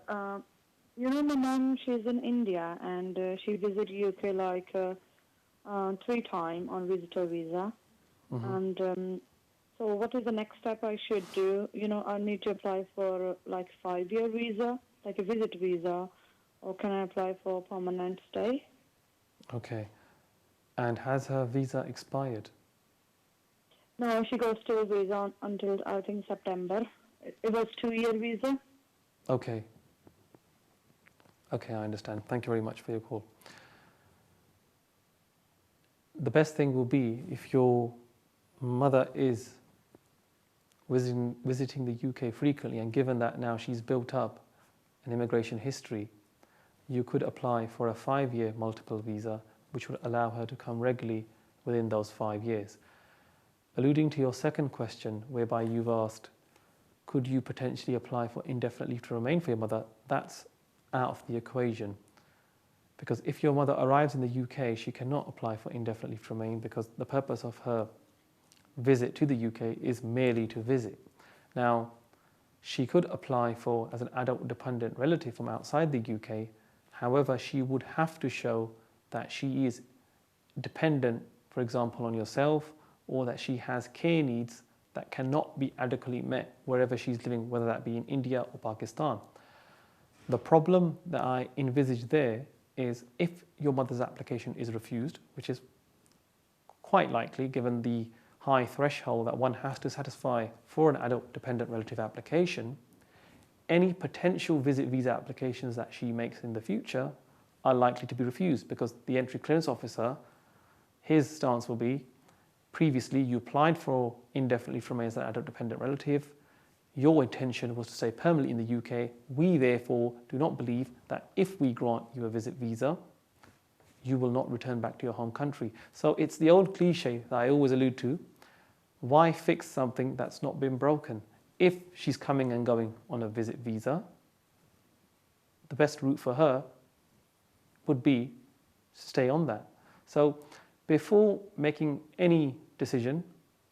Speaker 6: My mom, she's in India and she visited UK like 3 times on visitor visa. And so what is the next step I should do? I need to apply for like 5-year visa, like a visit visa, or can I apply for permanent stay?
Speaker 1: Okay. And has her visa expired?
Speaker 6: No, she got still visa until I think September. It was 2-year visa.
Speaker 1: Okay. Okay, I understand. Thank you very much for your call. The best thing will be if your mother is visiting the UK frequently, and given that now she's built up an immigration history, you could apply for a 5-year multiple visa, which would allow her to come regularly within those 5 years. Alluding to your second question, whereby you've asked, could you potentially apply for indefinite leave to remain for your mother? That's out of the equation. Because if your mother arrives in the UK, she cannot apply for indefinite leave to remain, because the purpose of her visit to the UK is merely to visit. Now, she could apply for as an adult dependent relative from outside the UK. However, she would have to show that she is dependent, for example, on yourself, or that she has care needs that cannot be adequately met wherever she's living, whether that be in India or Pakistan. The problem that I envisage there is if your mother's application is refused, which is quite likely given the high threshold that one has to satisfy for an adult dependent relative application, any potential visit visa applications that she makes in the future are likely to be refused, because the entry clearance officer, his stance will be, previously you applied for indefinite leave to remain as an adult dependent relative, your intention was to stay permanently in the UK, we therefore do not believe that if we grant you a visit visa, you will not return back to your home country. So it's the old cliche that I always allude to, why fix something that's not been broken? If she's coming and going on a visit visa, the best route for her would be to stay on that. So before making any decision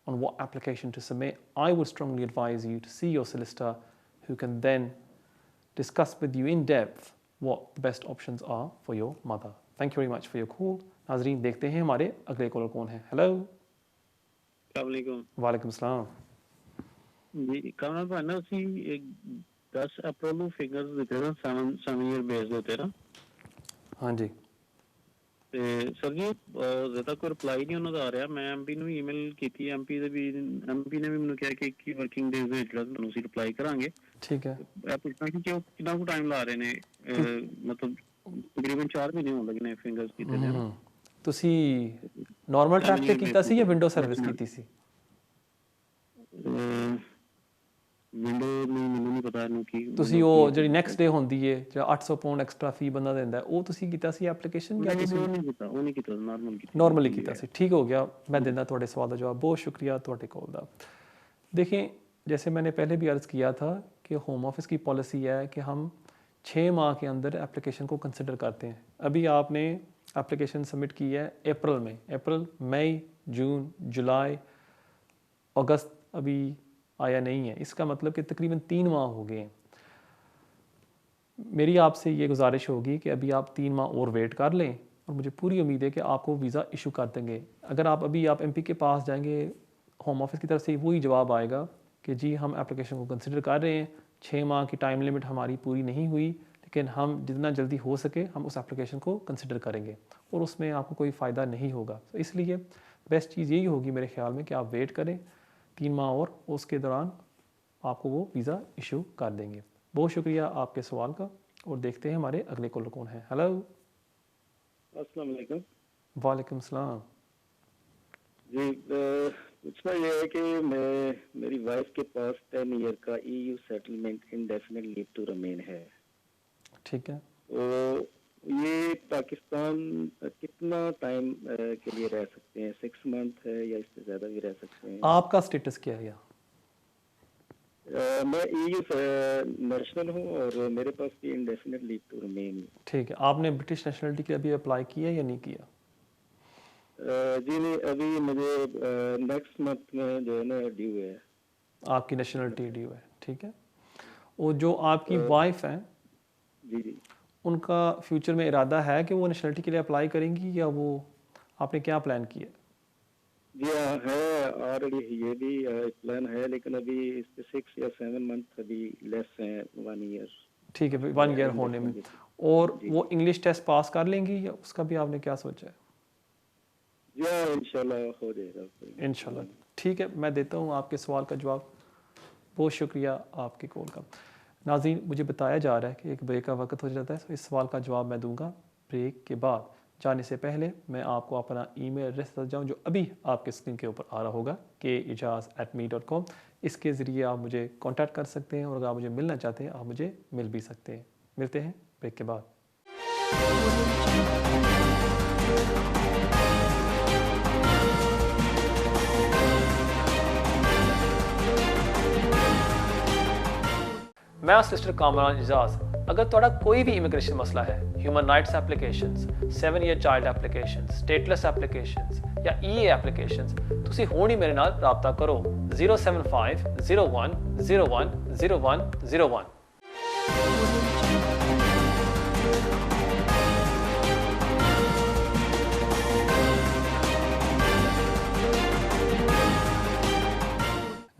Speaker 1: on what application to submit, I would strongly advise you to see your solicitor, who can then discuss with you in depth what the best options are for your mother. Thank you very much for your call. नाज़रीन, देखते हैं हमारे अगले collar कौन है। Hello. वालेकुम सलाम।
Speaker 7: जी कमल भाई ना सी 10 अप्रैल ਨੂੰ ਫਿਗਰਸ ਦਿੱਤੇ ਨਾ 7 ਈਅਰ ਬੇਸ ਦੇ ਉੱਤੇ ਨਾ।
Speaker 1: ਹਾਂਜੀ।
Speaker 7: ਤੇ ਸਰ ਜੀ ਅਜੇ ਤੱਕ ਕੋਈ ਰਿਪਲਾਈ ਨਹੀਂ ਉਹਨਾਂ ਦਾ ਆ ਰਿਹਾ। ਮੈਂ ਐਮਪੀ ਨੂੰ ਈਮੇਲ ਕੀਤੀ, ਐਮਪੀ ਨੇ ਵੀ ਮੈਨੂੰ ਕਿਹਾ ਕਿ 21 ਵਰਕਿੰਗ ਡੇਜ਼ ਦੇ ਵਿੱਚ ਤੁਹਾਨੂੰ ਅਸੀਂ ਰਿਪਲਾਈ ਕਰਾਂਗੇ।
Speaker 1: ਠੀਕ ਹੈ।
Speaker 7: ਇਹ ਪੁੱਛਣਾ ਕਿ ਉਹ ਕਿੰਨਾ ਕੁ ਟਾਈਮ ਲਾ ਰਹੇ ਨੇ, ਮਤਲਬ ਤਕਰੀਬਨ 4 ਮਹੀਨੇ ਹੋਣ ਲੱਗੇ ਨੇ ਫਿੰਗਰਸ ਕੀਤੇ ਨੇ।
Speaker 1: ਤੁਸੀਂ ਨਾਰਮਲ ਟਰੈਕ ਤੇ ਕੀਤਾ ਸੀ ਜਾਂ ਵਿੰਡੋ ਸਰਵਿਸ ਕੀਤੀ ਸੀ?
Speaker 7: ਵਿੰਡੋ ਨਹੀਂ ਮੈਨੂੰ ਨਹੀਂ ਪਤਾ ਇਹਨੂੰ ਕੀ
Speaker 1: ਤੁਸੀਂ ਉਹ ਜਿਹੜੀ ਨੈਕਸਟ ਡੇ ਹੁੰਦੀ ਹੈ ਜਿਹੜਾ 800 ਪਾਉਂਡ ਐਕਸਟਰਾ ਫੀ ਬੰਦਾ ਦਿੰਦਾ ਉਹ ਤੁਸੀਂ ਕੀਤਾ ਸੀ ਐਪਲੀਕੇਸ਼ਨ ਜਾਂ ਤੁਸੀਂ
Speaker 7: ਉਹ ਨਹੀਂ ਕੀਤਾ ਨਾਰਮਲ ਕੀਤਾ
Speaker 1: नॉर्मली ਕੀਤਾ ਸੀ ठीक हो गया मैं देना ਤੁਹਾਡੇ सवाल का जवाब बहुत शुक्रिया ਤੁਹਾਡੇ कॉल का देखें जैसे मैंने पहले भी अर्ज़ किया था कि होम ऑफिस की पॉलिसी है कि हम 6 माह के अंदर एप्लीकेशन को कंसिडर करते हैं अभी आपने एप्लीकेशन सबमिट की है अप्रैल में अप्रैल मई जून जुलाई अगस्त अभी आया नहीं है इसका मतलब कि तकरीबन 3 माह हो गए हैं मेरी आपसे ये गुजारिश होगी कि अभी आप 3 माह और वेट कर लें और मुझे पूरी उम्मीद है कि आपको वीज़ा इशू कर देंगे अगर आप अभी आप एमपी के पास जाएंगे होम ऑफिस की तरफ से वही जवाब आएगा कि जी हम एप्लीकेशन को कंसिडर कर रहे हैं 6 माह की टाइम लिमिट हमारी पूरी नहीं हुई लेकिन हम जितना जल्दी हो सके हम उस एप्लीकेशन को कंसिडर करेंगे और उसमें आपको कोई फ़ायदा नहीं होगा तो इसलिए बेस्ट चीज़ यही होगी मेरे ख्याल में कि आप वेट करें 3 माह और उसके दौरान आपको वो वीज़ा इशू कर देंगे बहुत शुक्रिया आपके सवाल का और देखते हैं हमारे अगले कॉलर कौन है हेलो
Speaker 8: अस्सलाम वालेकुम
Speaker 1: वालेकुम सलाम
Speaker 8: जी पूछना ये है कि मैं मेरी वाइफ के पास 10 ईयर का EU settlement indefinite leave to remain है
Speaker 1: ठीक है
Speaker 8: तो ये पाकिस्तान कितना टाइम के लिए रह सकते हैं 6 मंथ है या इससे ज़्यादा भी रह सकते हैं
Speaker 1: आपका स्टेटस क्या है यहाँ
Speaker 8: मैं ईयू नेशनल हूँ और मेरे पास भी इंडेफिनिट लीव टू रिमेन
Speaker 1: ठीक है आपने ब्रिटिश नेशनलिटी के लिए अभी अप्लाई किया या नहीं किया
Speaker 8: जी नहीं अभी मुझे नेक्स्ट मंथ में जो है ना ड्यू है
Speaker 1: आपकी नेशनलिटी ड्यू है ठीक है और जो आपकी वाइफ हैं
Speaker 8: जी जी
Speaker 1: उनका फ्यूचर में इरादा है कि वो नेशनलिटी के लिए अप्लाई करेंगी या वो आपने क्या प्लान किया
Speaker 8: जी हाँ है ऑलरेडी ये भी प्लान है लेकिन अभी इसके 6 या 7 मंथ अभी लेस हैं 1 ईयर
Speaker 1: ठीक है 1 ईयर होने में और वो इंग्लिश टेस्ट पास कर लेंगी या उसका भी आपने क्या सोचा है
Speaker 8: जी हाँ इंशाल्लाह हो जाएगा
Speaker 1: इंशाल्लाह ठीक है मैं देता हूँ आपके सवाल का जवाब बहुत शुक्रिया आपके कॉल का नाज़रीन मुझे बताया जा रहा है कि एक ब्रेक का वक्त हो जाता है तो इस सवाल का जवाब मैं दूंगा ब्रेक के बाद जाने से पहले मैं आपको अपना ईमेल एड्रेस बता जाऊँ जो अभी आपके स्क्रीन के ऊपर आ रहा होगा kejaz@me.com इसके ज़रिए आप मुझे कांटेक्ट कर सकते हैं और अगर आप मुझे मिलना चाहते हैं आप मुझे मिल भी सकते हैं मिलते हैं ब्रेक के बाद मैं सिस्टर कामरान इजाज अगर तुहाडा कोई भी इमिग्रेशन मसला है human rights applications 7 year child applications stateless applications या ईए एप्लीकेशंस तुसी हुण ही मेरे नाल राबता करो 075 01 01 01 01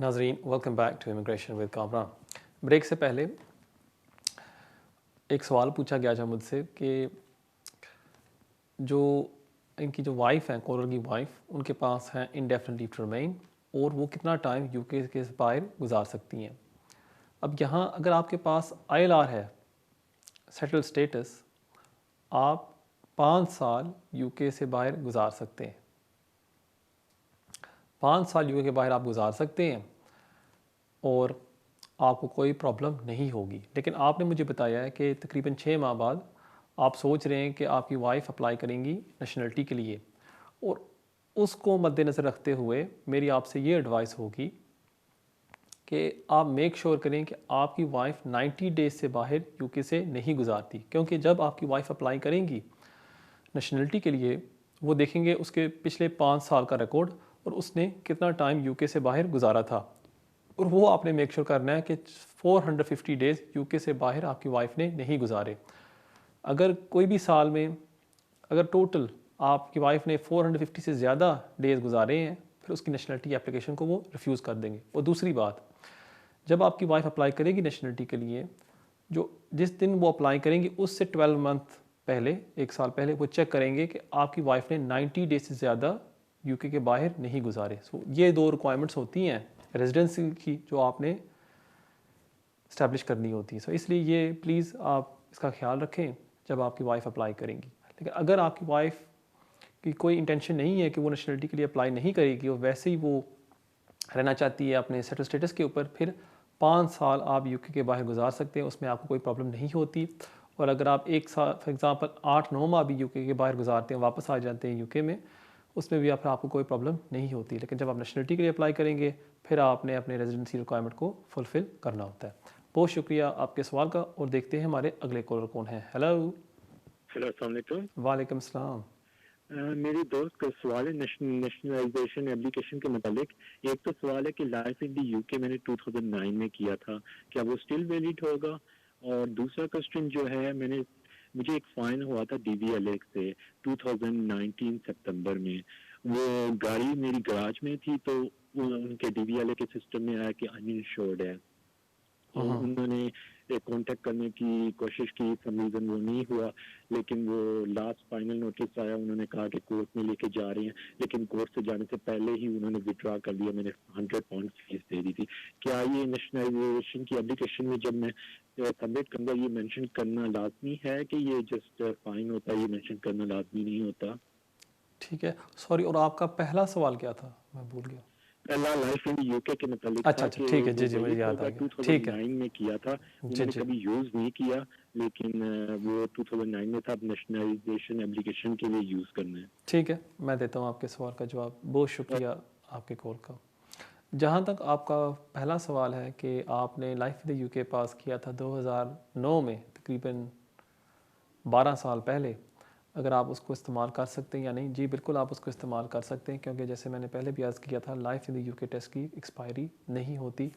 Speaker 1: Nazreen welcome back to immigration with Kamran break से पहले एक सवाल पूछा गया था मुझसे कि जो इनकी जो वाइफ हैं कॉलर की वाइफ उनके पास हैं इंडेफिनिट लीव टू रिमेन और वो कितना टाइम यूके के बाहर गुजार सकती हैं अब यहाँ अगर आपके पास ILR है सेटल स्टेटस आप 5 साल यूके से बाहर गुजार सकते हैं 5 साल यूके के बाहर आप गुजार सकते हैं और आपको कोई प्रॉब्लम नहीं होगी लेकिन आपने मुझे बताया है कि तकरीबन 6 माह बाद आप सोच रहे हैं कि आपकी वाइफ अप्लाई करेंगी नेशनलिटी के लिए और उसको मद्देनज़र रखते हुए मेरी आपसे ये एडवाइस होगी कि आप मेक श्योर करें कि आपकी वाइफ 90 डेज से बाहर यूके से नहीं गुजारती क्योंकि जब आपकी वाइफ अप्लाई करेंगी नेशनलिटी के लिए वो देखेंगे उसके पिछले 5 साल का रिकॉर्ड और उसने कितना टाइम यूके से बाहर गुजारा था और वो आपने मेक श्योर करना है कि 450 डेज़ यूके से बाहर आपकी वाइफ ने नहीं गुजारे अगर कोई भी साल में अगर टोटल आपकी वाइफ ने 450 से ज़्यादा डेज़ गुजारे हैं फिर उसकी नेशनलिटी एप्लीकेशन को वो रिफ्यूज़ कर देंगे और दूसरी बात जब आपकी वाइफ अप्लाई करेगी नेशनलिटी के लिए जो जिस दिन वो अप्लाई करेंगी उससे 12 मंथ पहले 1 साल पहले वो चेक करेंगे कि आपकी वाइफ ने 90 डेज से ज़्यादा यूके के बाहर नहीं गुजारे सो ये 2 रिक्वायरमेंट्स होती हैं रेजिडेंसी की जो आपने इस्टेब्लिश करनी होती है सो इसलिए ये प्लीज़ आप इसका ख्याल रखें जब आपकी वाइफ अप्लाई करेंगी लेकिन अगर आपकी वाइफ की कोई इंटेंशन नहीं है कि वो नेशनलिटी के लिए अप्लाई नहीं करेगी और वैसे ही वो रहना चाहती है अपने सेटल स्टेटस के ऊपर फिर 5 साल आप यूके के बाहर गुजार सकते हैं, उसमें आपको कोई प्रॉब्लम नहीं होती। और अगर आप 1 साल फॉर एग्ज़ाम्पल 8-9 माह भी यूके के बाहर गुजारते हैं, वापस आ जाते हैं यूके में, उसमें भी आपको कोई प्रॉब्लम नहीं होती। लेकिन जब आप नेशनलिटी के लिए अप्लाई करेंगे, फिर आपने अपने रेजिडेंसी रिक्वायरमेंट को फुलफ़िल करना होता है। बहुत शुक्रिया आपके सवाल का, और देखते हैं हमारे अगले कॉलर कौन है। हेलो।
Speaker 9: हेलो, अस्सलाम वालेकुम।
Speaker 1: वालेकुम सलाम।
Speaker 9: मेरी दोस्त का सवाल है नेशनलाइजेशन एप्लीकेशन के मुतालिक। एक तो सवाल है कि लाइफ इन दी यूके मैंने 2009 में किया था, क्या वो स्टिल वैलिड होगा? और दूसरा क्वेश्चन जो है, मुझे एक फाइन हुआ था डीवीएलए से 2019 सितंबर में। वो गाड़ी मेरी गराज में थी, तो उनके डीवीएलए के सिस्टम में आया कि अनइंश्योर्ड है। तो उन्होंने कांटेक्ट करने की कोशिश की, सम रीजन वो नहीं हुआ, लेकिन वो लास्ट फाइनल नोटिस आया, उन्होंने कहा कि कोर्ट में लेके जा रहे हैं, लेकिन कोर्ट से जाने से पहले ही उन्होंने विड्रॉ कर लिया। मैंने 100 पाउंड फीस दे दी थी। क्या ये नेशनलाइजेशन की एप्लीकेशन में जब मैं सबमिट करूंगा, ये मेंशन करना लाजमी है कि ये जस्ट फाइन होता है, ये मेंशन करना लाजमी नहीं होता?
Speaker 1: ठीक है, सॉरी, और आपका पहला सवाल क्या था, मैं भूल गया।
Speaker 9: पहला लाइफ इन यूके के मुतालिक
Speaker 1: अच्छा
Speaker 9: था
Speaker 1: अच्छा,
Speaker 9: कि
Speaker 1: ठीक है,
Speaker 9: वो
Speaker 1: जी जी, मुझे
Speaker 9: वैलिड
Speaker 1: याद आ
Speaker 9: होगा।
Speaker 1: गया। ठीक है
Speaker 9: 2009 में किया था,
Speaker 1: जी
Speaker 9: उन्होंने
Speaker 1: जी,
Speaker 9: कभी यूज नहीं किया, लेकिन वो 2009 में था। अब नेशनलाइजेशन एप्लीकेशन के लिए यूज करना है।
Speaker 1: ठीक है, मैं देता हूँ आपके सवाल का जवाब। बहुत शुक्रिया आपके कॉल का। जहाँ तक आपका पहला सवाल है कि आपने लाइफ इन द यूके पास किया था 2009 में, तकरीबन 12 साल पहले, अगर आप उसको इस्तेमाल कर सकते हैं या नहीं। जी बिल्कुल, आप उसको इस्तेमाल कर सकते हैं, क्योंकि जैसे मैंने पहले भी अर्ज़ किया था, life in the UK test की एक्सपायरी नहीं होती।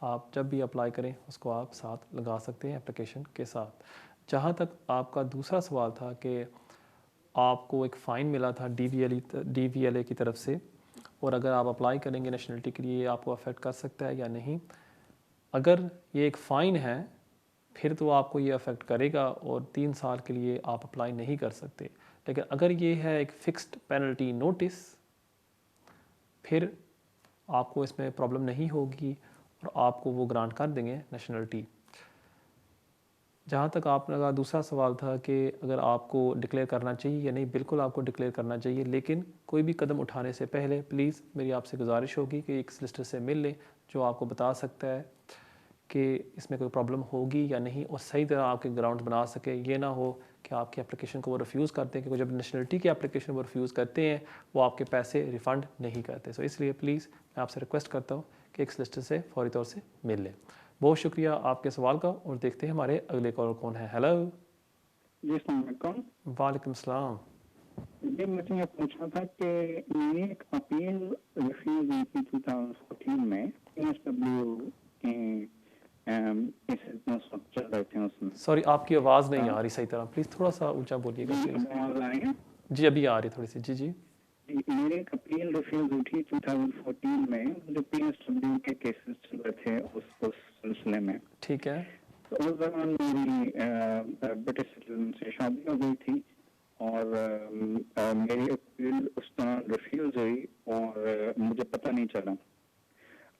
Speaker 1: आप जब भी अप्लाई करें, उसको आप साथ लगा सकते हैं एप्लीकेशन के साथ। जहाँ तक आपका दूसरा सवाल था कि आपको एक फ़ाइन मिला था डीवीएलए की तरफ से, और अगर आप अप्लाई करेंगे नेशनलिटी के लिए, आपको अफेक्ट कर सकता है या नहीं। अगर ये एक फ़ाइन है, फिर तो आपको ये अफेक्ट करेगा और 3 साल के लिए आप अप्लाई नहीं कर सकते। लेकिन अगर ये है एक फ़िक्स्ड पेनल्टी नोटिस, फिर आपको इसमें प्रॉब्लम नहीं होगी और आपको वो ग्रांट कर देंगे नेशनलिटी। जहाँ तक आपका दूसरा सवाल था कि अगर आपको डिक्लेयर करना चाहिए या नहीं, बिल्कुल आपको डिक्लेयर करना चाहिए, लेकिन कोई भी कदम उठाने से पहले प्लीज़ मेरी आपसे गुजारिश होगी कि एक सॉलिसिटर से मिल लें, जो आपको बता सकता है कि इसमें कोई प्रॉब्लम होगी या नहीं, और सही तरह आपके ग्राउंड बना सके। ये ना हो कि आपकी एप्लीकेशन को वो रिफ्यूज़ करते हैं, क्योंकि जब नेशनलिटी की एप्लीकेशन वो रिफ्यूज़ करते हैं, वो आपके पैसे रिफ़ंड नहीं करते। सो इसलिए प्लीज़ मैं आपसे रिक्वेस्ट करता हूँ कि एक सॉलिसिटर से फ़ौरी तौर से मिल लें। बहुत शुक्रिया आपके सवाल का, और देखते हैं हमारे अगले कॉलर कौन है। हेलो।
Speaker 4: जी अस्सलाम वालेकुम।
Speaker 1: वालेकुम सलाम।
Speaker 4: जी मुझे ये पूछना था कि मैंने एक अपील रिफ्यूज हुई थी 2014 में एसडब्ल्यू के केसेस में सब चल रहे थे उसमें।
Speaker 1: सॉरी, आपकी आवाज़ नहीं आ रही सही तरह, प्लीज़ थोड़ा सा ऊंचा बोलिएगा प्लीज़।
Speaker 4: आवाज आ रही है?
Speaker 1: जी अभी आ रही थोड़ी सी। जी जी।
Speaker 4: मेरी एक अपील रिफ्यूज हुई थी 2014 में, जो पीएसडब्ल्यू के केसेस चल रहे थे उस सिलसिले में।
Speaker 1: ठीक है।
Speaker 4: तो उस दौरान मेरी ब्रिटिश सिटीजन से शादी हो गई थी, और मेरी अपील उस दौरान रिफ्यूज हुई, और मुझे पता नहीं चला,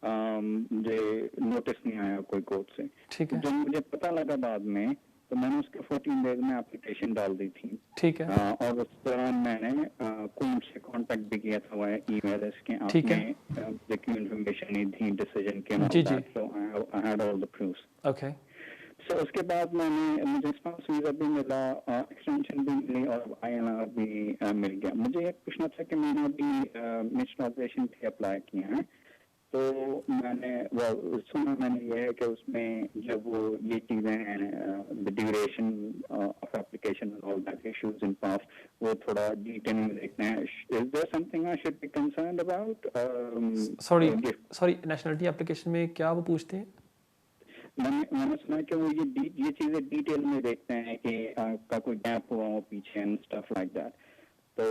Speaker 4: मुझे नोटिस नहीं आया कोई कोर्ट से।
Speaker 1: ठीक है।
Speaker 4: जब मुझे पता लगा बाद में, तो मैंने उसके 14 डेज में एप्लीकेशन डाल दी थी।
Speaker 1: ठीक है।
Speaker 4: और उस दौरान मैंने कोर्ट से कांटेक्ट भी किया था वाया ईमेल इसके।
Speaker 1: ठीक है।
Speaker 4: आपने जो इन्फॉर्मेशन नहीं थी डिसीजन के,
Speaker 1: जी जी।
Speaker 4: so I had all the proofs.
Speaker 1: Okay.
Speaker 4: So उसके बाद मुझे स्पाउस वीजा भी मिला, एक्सटेंशन भी मिली, और ILR भी मिल गया। मुझे ये पूछना था कि मैंने अभी नेशनलाइजेशन के अप्लाई किए हैं, तो मैंने सुना मैंने ये है कि उसमें जब वो ये चीज़ें हैं, the duration of application all that issues in past, वो थोड़ा डिटेल में देखते हैं। Is there something I should be concerned about?
Speaker 1: Sorry, nationality application में क्या वो पूछते हैं?
Speaker 4: मैंने सुना कि वो ये चीजें डिटेल में देखते हैं कि आपका कोई गैप हुआ हो पीछे एंड स्टफ लाइक दैट। तो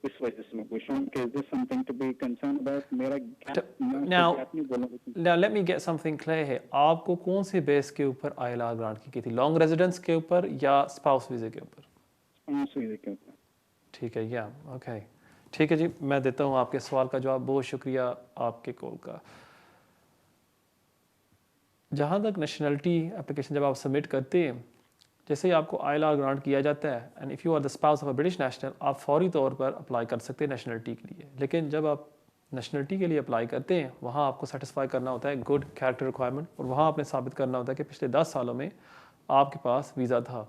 Speaker 4: इस वजह से मैं पूछ रहा हूँ कि is this something to be concern about? मेरा
Speaker 1: Now let me get something clear है। आपको कौन से बेस के ऊपर ILR ग्रांट की थी? लॉन्ग रेजिडेंस के ऊपर या स्पाउस वीज़े के ऊपर?
Speaker 4: स्पाउस वीजे के ऊपर।
Speaker 1: ठीक है, या ओके, ठीक है जी, मैं देता हूँ आपके सवाल का जवाब। बहुत शुक्रिया आपके कॉल का। जहाँ तक नेशनलिटी एप्लीकेशन जब आप सबमिट करते हैं, जैसे ही आपको ILR ग्रांट किया जाता है, and if you are the spouse of a British national, आप फौरी तौर पर अप्लाई कर सकते हैं नेशनलिटी के लिए। लेकिन जब आप नेशनलिटी के लिए अप्लाई करते हैं वहाँ आपको सेटिस्फाई करना होता है गुड कैरेक्टर रिक्वायरमेंट, और वहाँ आपने साबित करना होता है कि पिछले 10 सालों में आपके पास वीज़ा था।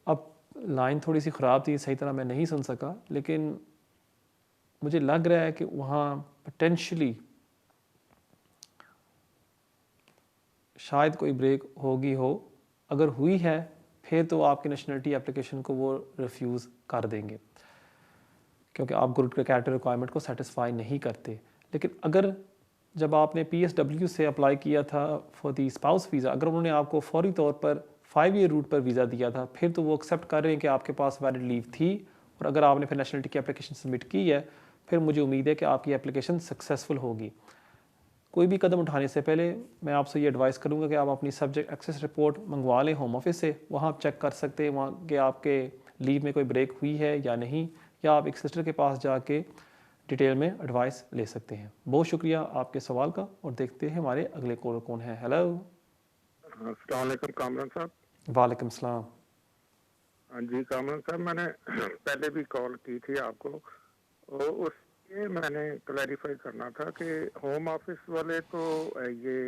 Speaker 1: अब लाइन थोड़ी सी ख़राब थी, सही तरह मैं नहीं सुन सका, लेकिन मुझे लग रहा है कि वहाँ पोटेंशली शायद कोई ब्रेक होगी हो। अगर हुई है फिर तो आपकी नेशनलिटी एप्लीकेशन को वो रिफ्यूज़ कर देंगे क्योंकि आप गुड कैरेक्टर रिक्वायरमेंट को सेटिस्फाई नहीं करते। लेकिन अगर जब आपने PSW से अप्लाई किया था फॉर दी स्पाउस वीज़ा, अगर उन्होंने आपको फौरी तौर पर 5 ईयर रूट पर वीज़ा दिया था, फिर तो वो एक्सेप्ट कर रहे हैं कि आपके पास वैलिड लीव थी, और अगर आपने फिर नेशनलिटी की एप्लीकेशन सबमिट की है फिर मुझे उम्मीद है कि आपकी एप्लीकेशन सक्सेसफुल होगी। कोई भी कदम उठाने से पहले मैं आपसे ये एडवाइस करूँगा कि आप अपनी सब्जेक्ट एक्सेस रिपोर्ट मंगवा लें होम ऑफिस से। वहाँ आप चेक कर सकते हैं वहाँ के आपके लीव में कोई ब्रेक हुई है या नहीं, या आप एक सिस्टर के पास जाके डिटेल में एडवाइस ले सकते हैं। बहुत शुक्रिया आपके सवाल का, और देखते हैं हमारे अगले कॉलर कौन है। हेलो।
Speaker 5: अस्सलाम वालेकुम कामरान साहब।
Speaker 1: वालेकुम सलाम।
Speaker 5: हाँ जी कामरान साहब, मैंने पहले भी कॉल की थी आपको, और उसके मैंने क्लैरिफाई करना था कि होम ऑफिस वाले तो ये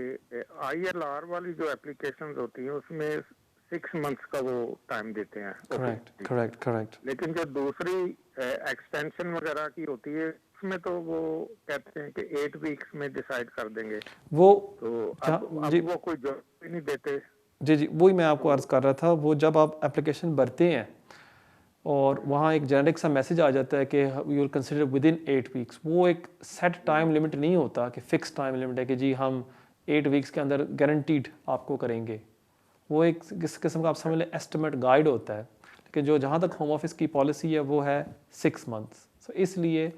Speaker 5: ILR वाली जो एप्लीकेशंस होती हैं उसमें 6 मंथ्स का वो टाइम देते हैं।
Speaker 1: करेक्ट।
Speaker 5: लेकिन जो दूसरी एक्सटेंशन वगैरह की होती है उसमें तो वो कहते हैं कि 8 वीक्स में डिसाइड कर देंगे।
Speaker 1: वो
Speaker 5: तो अब वो कोई जॉब भी नहीं देते। जी,
Speaker 1: वही मैं आपको अर्ज़ कर रहा था। वो जब आप एप्लीकेशन भरते हैं और वहाँ एक जेनेरिक सा मैसेज आ जाता है कि you will consider with in 8 weeks, वो एक सेट टाइम लिमिट नहीं होता कि फ़िक्स टाइम लिमिट है कि जी हम 8 वीक्स के अंदर गारंटीड आपको करेंगे। वो एक किस किस्म का आप समझ लें एस्टिमेट गाइड होता है। लेकिन जो जहाँ तक होम ऑफिस की पॉलिसी है वो है 6 मंथ्स। सो इसलिए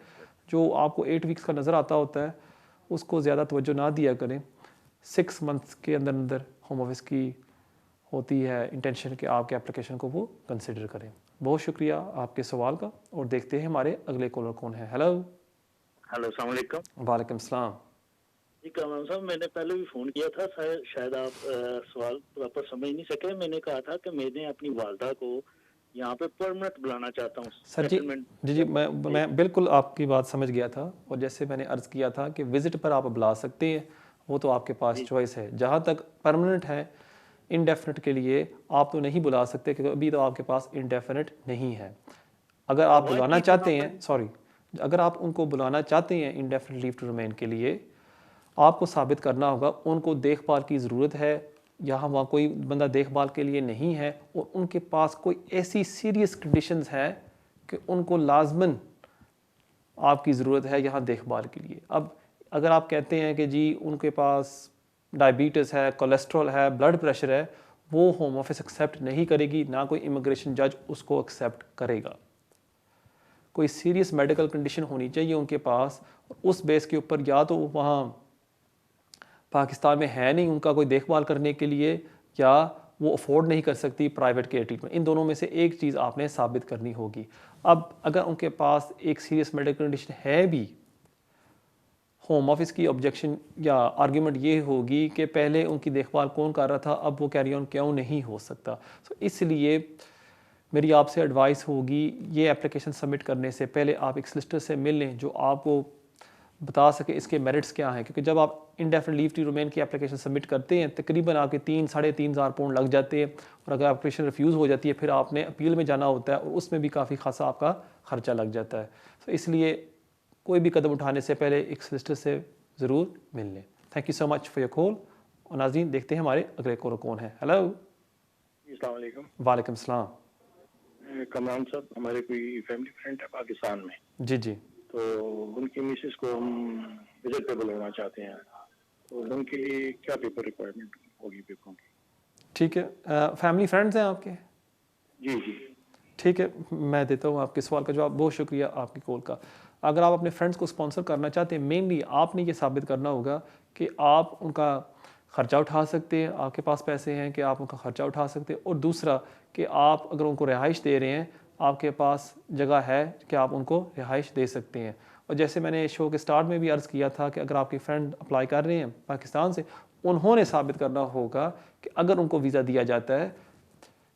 Speaker 1: जो आपको 8 वीक्स का नज़र आता होता है उसको ज़्यादा तवज्जो ना दिया करें। 6 मंथ्स के अंदर अंदर होम ऑफिस की होती है इंटेंशन कि आपके एप्लीकेशन को वो कंसिडर करें। बहुत शुक्रिया आपके सवाल का, और देखते हैं हमारे अगले कॉलर कौन है। हेलो।
Speaker 3: अस्सलाम वालेकुम।
Speaker 1: वालेकुम सलाम।
Speaker 3: जी कामरान साहब, मैंने पहले भी फ़ोन किया था, शायद आप सवाल प्रॉपर समझ नहीं सके। मैंने कहा था कि मैंने अपनी वालदा को यहाँ पे परमानेंट बुलाना चाहता हूँ।
Speaker 1: सर जी मैं बिल्कुल आपकी बात समझ गया था, और जैसे मैंने अर्ज़ किया था कि विज़िट पर आप बुला सकते हैं, वो तो आपके पास चॉइस है। जहाँ तक परमानेंट है, इंडेफिनिट के लिए आप तो नहीं बुला सकते क्योंकि अभी तो आपके पास इंडेफिनिट नहीं है। अगर आप बुलाना चाहते हैं अगर आप उनको बुलाना चाहते हैं इंडेफिनिट लीव टू रिमेन के लिए, आपको साबित करना होगा उनको देखभाल की ज़रूरत है, यहाँ वहाँ कोई बंदा देखभाल के लिए नहीं है, और उनके पास कोई ऐसी सीरियस कंडीशंस है कि उनको लाजमन आपकी ज़रूरत है यहाँ देखभाल के लिए। अब अगर आप कहते हैं कि जी उनके पास डायबिटीज़ है, कोलेस्ट्रॉल है, ब्लड प्रेशर है, वो होम ऑफिस एक्सेप्ट नहीं करेगी, ना कोई इमिग्रेशन जज उसको एक्सेप्ट करेगा। कोई सीरियस मेडिकल कंडीशन होनी चाहिए उनके पास, उस बेस के ऊपर या तो वहाँ पाकिस्तान में है नहीं उनका कोई देखभाल करने के लिए, या वो अफोर्ड नहीं कर सकती प्राइवेट केयर ट्रीटमेंट। इन दोनों में से एक चीज़ आपने साबित करनी होगी। अब अगर उनके पास एक सीरियस मेडिकल कंडीशन है भी, होम ऑफिस की ऑब्जेक्शन या आर्ग्यूमेंट ये होगी कि पहले उनकी देखभाल कौन कर रहा था, अब वो कैरी ऑन क्यों नहीं हो सकता। सो इसलिए मेरी आपसे एडवाइस होगी, ये एप्लीकेशन सबमिट करने से पहले आप एक सॉलिसिटर से मिल लें जो आपको बता सके इसके मेरिट्स क्या हैं। क्योंकि जब आप इंडेफिनिट लीव टू रिमेन की एप्लीकेशन सबमिट करते हैं तकरीबन आपके 3-3.5 हज़ार पाउंड लग जाते हैं, और अगर एप्लीकेशन रिफ्यूज़ हो जाती है फिर आपने अपील में जाना होता है, और उसमें भी काफ़ी खासा आपका ख़र्चा लग जाता है। तो इसलिए कोई भी कदम उठाने से पहले एक सॉलिसिटर से ज़रूर मिल लें। Thank you so much for your call. और नाज़रीन देखते हैं हमारे अगले कॉलर कौन है। हेलो।
Speaker 10: अस्सलाम वालेकुम।
Speaker 1: वालेकुम सलाम।
Speaker 10: कमरान साहब, हमारे कोई फैमिली फ्रेंड है पाकिस्तान में,
Speaker 1: जी
Speaker 10: तो उनकी मिसेस को हम विजिट पे बुलाना चाहते हैं, तो उनके लिए क्या पेपर रिक्वायरमेंट होगी पेपरों की?
Speaker 1: ठीक है, फैमिली फ्रेंड्स हैं आपके?
Speaker 10: जी
Speaker 1: ठीक है, मैं देता हूँ आपके सवाल का जवाब। बहुत शुक्रिया आपकी कॉल का। अगर आप अपने फ्रेंड्स को स्पॉन्सर करना चाहते हैं, मेनली आपने ये साबित करना होगा कि आप उनका ख़र्चा उठा सकते हैं, आपके पास पैसे हैं कि आप उनका ख़र्चा उठा सकते हैं, और दूसरा कि आप अगर उनको रिहाइश दे रहे हैं, आपके पास जगह है कि आप उनको रिहाइश दे सकते हैं। और जैसे मैंने शो के स्टार्ट में भी अर्ज़ किया था कि अगर आपके फ्रेंड अप्लाई कर रहे हैं पाकिस्तान से, उन्होंने साबित करना होगा कि अगर उनको वीज़ा दिया जाता है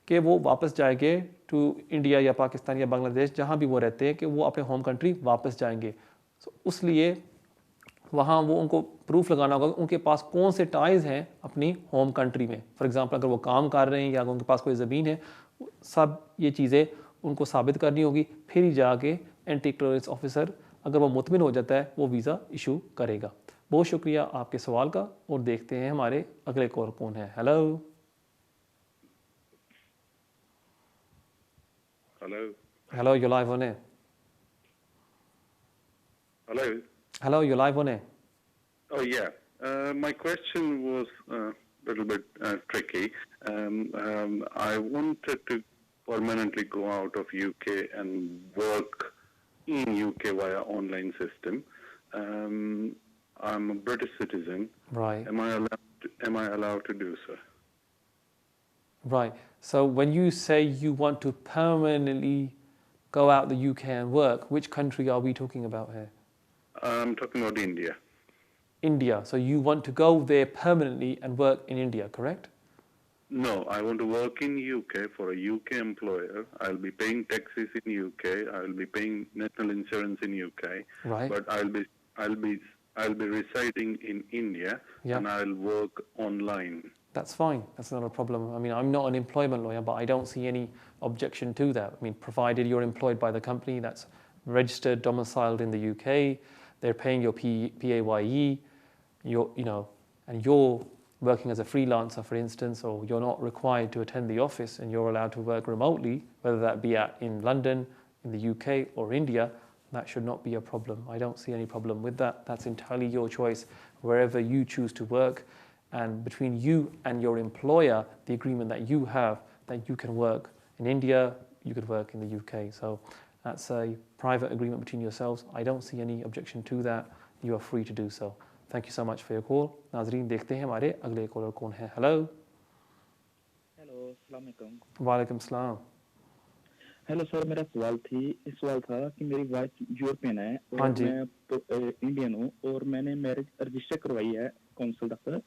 Speaker 1: कि वो वापस जाएंगे टू इंडिया या पाकिस्तान या बांग्लादेश, जहाँ भी वो रहते हैं, कि वो अपने होम कंट्री वापस जाएंगे। उस लिए वहाँ वो उनको प्रूफ लगाना होगा कि उनके पास कौन से टाइज़ हैं अपनी होम कंट्री में। फॉर एग्जांपल अगर वो काम कर रहे हैं या अगर उनके पास कोई ज़मीन है, सब ये चीज़ें उनको साबित करनी होगी, फिर ही जाके एंटी टेररिस्ट ऑफिसर अगर वो मुतमिन हो जाता है वो वीज़ा इशू करेगा। बहुत शुक्रिया आपके सवाल का, और देखते हैं हमारे अगले कॉल कौन है। Hello
Speaker 11: Hello.
Speaker 1: Hello, you live on है।
Speaker 11: Hello.
Speaker 1: Hello, you live on है।
Speaker 11: Oh yeah. My question was a little bit tricky. I wanted to permanently go out of UK and work in UK via online system. I'm a British citizen.
Speaker 1: Right.
Speaker 11: Am I allowed to do so?
Speaker 1: Right. So when you say you want to permanently go out the UK and work, which country are we talking about here?
Speaker 11: I'm talking about India.
Speaker 1: India. So you want to go there permanently and work in India, correct?
Speaker 11: No, I want to work in UK for a UK employer. I'll be paying taxes in UK. I'll be paying national insurance in UK.
Speaker 1: Right.
Speaker 11: But I'll be residing in India,
Speaker 1: Yeah.
Speaker 11: and I'll work online.
Speaker 1: That's fine. That's not a problem. I mean, I'm not an employment lawyer, but I don't see any objection to that. I mean, provided you're employed by the company that's registered, domiciled in the UK, they're paying your PAYE, and you're working as a freelancer, for instance, or you're not required to attend the office and you're allowed to work remotely, whether that be in London, in the UK, or India, that should not be a problem. I don't see any problem with that. That's entirely your choice, wherever you choose to work. And between you and your employer, the agreement that you have, that you can work in India, you could work in the UK. So that's a private agreement between yourselves. I don't see any objection to that. You are free to do so. Thank you so much for your call. नाजरीन, देखते हैं हमारे अगले collar कौन है। Hello.
Speaker 12: Hello, अस्सलाम वालेकुम।
Speaker 1: वालेकुम सलाम।
Speaker 12: हेलो सर, मेरा सवाल था कि मेरी वाइफ यूरोपियन है और
Speaker 1: हाँ जी।
Speaker 12: मैं तो इंडियन हूँ, और मैंने मैरिज रजिस्टर करवाई है कौंसिल दफ्तर।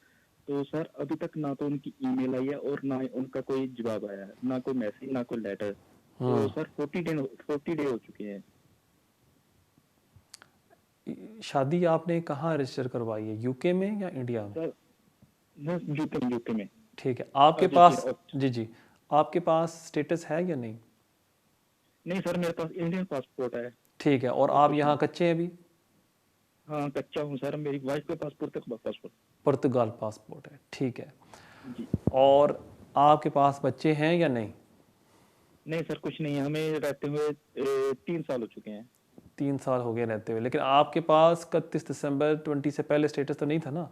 Speaker 12: तो सर अभी तक ना तो उनकी ईमेल आई है और ना उनका कोई जवाब आया है, ना कोई मैसेज, ना कोई लेटर। तो सर 40 डे हो चुके हैं।
Speaker 1: शादी आपने कहाँ रजिस्टर करवाई है, यूके में या इंडिया में?
Speaker 12: सर यूके में।
Speaker 1: ठीक है। आपके पास जी आपके पास स्टेटस है या नहीं?
Speaker 12: नहीं सर, मेरे पास इंडियन पासपोर्ट है।
Speaker 1: ठीक है। और आप यहाँ कच्चे हैं अभी?
Speaker 12: हाँ कच्चा हूँ सर, मेरी वाइफ के पास
Speaker 1: पुर्तगाल पासपोर्ट है। ठीक है
Speaker 12: जी।
Speaker 1: और आपके पास बच्चे हैं या नहीं?
Speaker 12: नहीं सर, कुछ नहीं है, हमें रहते हुए 3 साल हो चुके हैं।
Speaker 1: 3 साल हो गए रहते हुए। लेकिन आपके पास 31 दिसंबर 20 से पहले स्टेटस तो नहीं था ना?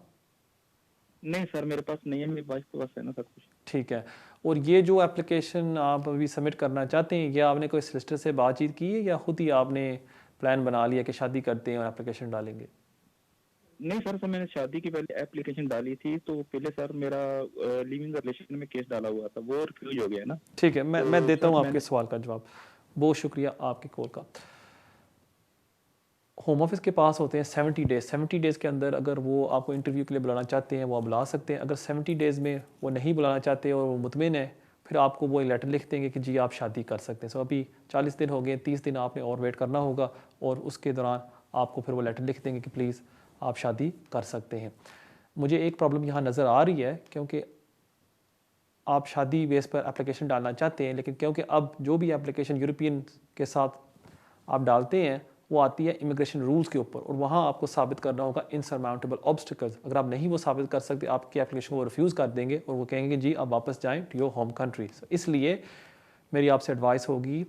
Speaker 12: नहीं सर, मेरे पास नहीं है, मेरी वाइफ के पास है ना सब कुछ।
Speaker 1: ठीक है। और ये जो एप्लीकेशन आप अभी सबमिट करना चाहते हैं, या आपने कोई सोलिसिटर से बातचीत की है या खुद ही आपने प्लान बना लिया कि शादी करते हैं और एप्लीकेशन डालेंगे?
Speaker 12: नहीं सर, मैंने शादी की पहले एप्लीकेशन डाली थी, तो पहले सर मेरा लिविंग रिलेशन में केस डाला हुआ था, वो रिफ्यूज हो गया ना।
Speaker 1: ठीक है, मैं देता हूँ आपके सवाल का जवाब। बहुत शुक्रिया आपके कॉल का। होम ऑफिस के पास होते हैं 70 डेज़। 70 डेज़ के अंदर अगर वो आपको इंटरव्यू के लिए बुलाना चाहते हैं वो आप बुला सकते हैं। अगर 70 डेज़ में वो नहीं बुलाना चाहते और वो मुतमिन है, फिर आपको वो लेटर लिख देंगे कि जी आप शादी कर सकते हैं। सो अभी 40 दिन हो गए, 30 दिन आपने और वेट करना होगा, और उसके दौरान आपको फिर वो लेटर लिख देंगे कि प्लीज़ आप शादी कर सकते हैं। मुझे एक प्रॉब्लम यहाँ नज़र आ रही है, क्योंकि आप शादी बेस पर एप्लीकेशन डालना चाहते हैं, लेकिन क्योंकि अब जो भी एप्लीकेशन यूरोपियन के साथ आप डालते हैं वो आती है इमिग्रेशन रूल्स के ऊपर, और वहाँ आपको साबित करना होगा इनसरमाउंटेबल ऑब्स्टिकल्स। अगर आप नहीं वो साबित कर सकते, आपकी एप्लीकेशन को रिफ्यूज़ कर देंगे और वो कहेंगे जी आप वापस जाएं टू योर होम कंट्री। इसलिए मेरी आपसे एडवाइस होगी,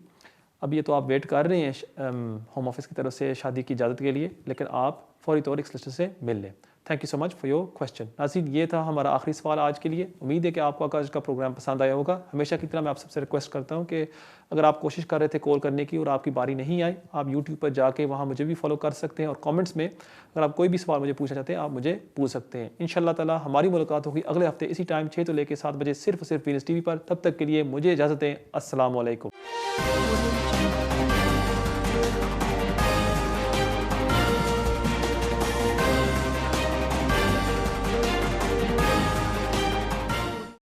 Speaker 1: अब ये तो आप वेट कर रहे हैं होम ऑफिस की तरफ से शादी की इजाज़त के लिए, लेकिन आप फौरी तौर एक सोलिसिटर से मिल लें। Thank you so much for your question. नाज़रीन, ये था हमारा आखिरी सवाल आज के लिए। उम्मीद है कि आपको आज का प्रोग्राम पसंद आया होगा। हमेशा की तरह मैं आप सबसे रिक्वेस्ट करता हूँ कि अगर आप कोशिश कर रहे थे कॉल करने की और आपकी बारी नहीं आई, आप यूट्यूब पर जाके वहाँ मुझे भी फॉलो कर सकते हैं, और कमेंट्स में अगर आप कोई भी सवाल मुझे पूछना चाहते हैं आप मुझे पूछ सकते हैं। इंशाअल्लाह ताला हमारी मुलाकात होगी अगले हफ्ते इसी टाइम 6 से लेकर 7 बजे सिर्फ वीनस टीवी पर। तब तक के लिए मुझे इजाज़त दें। अस्सलाम वालेकुम।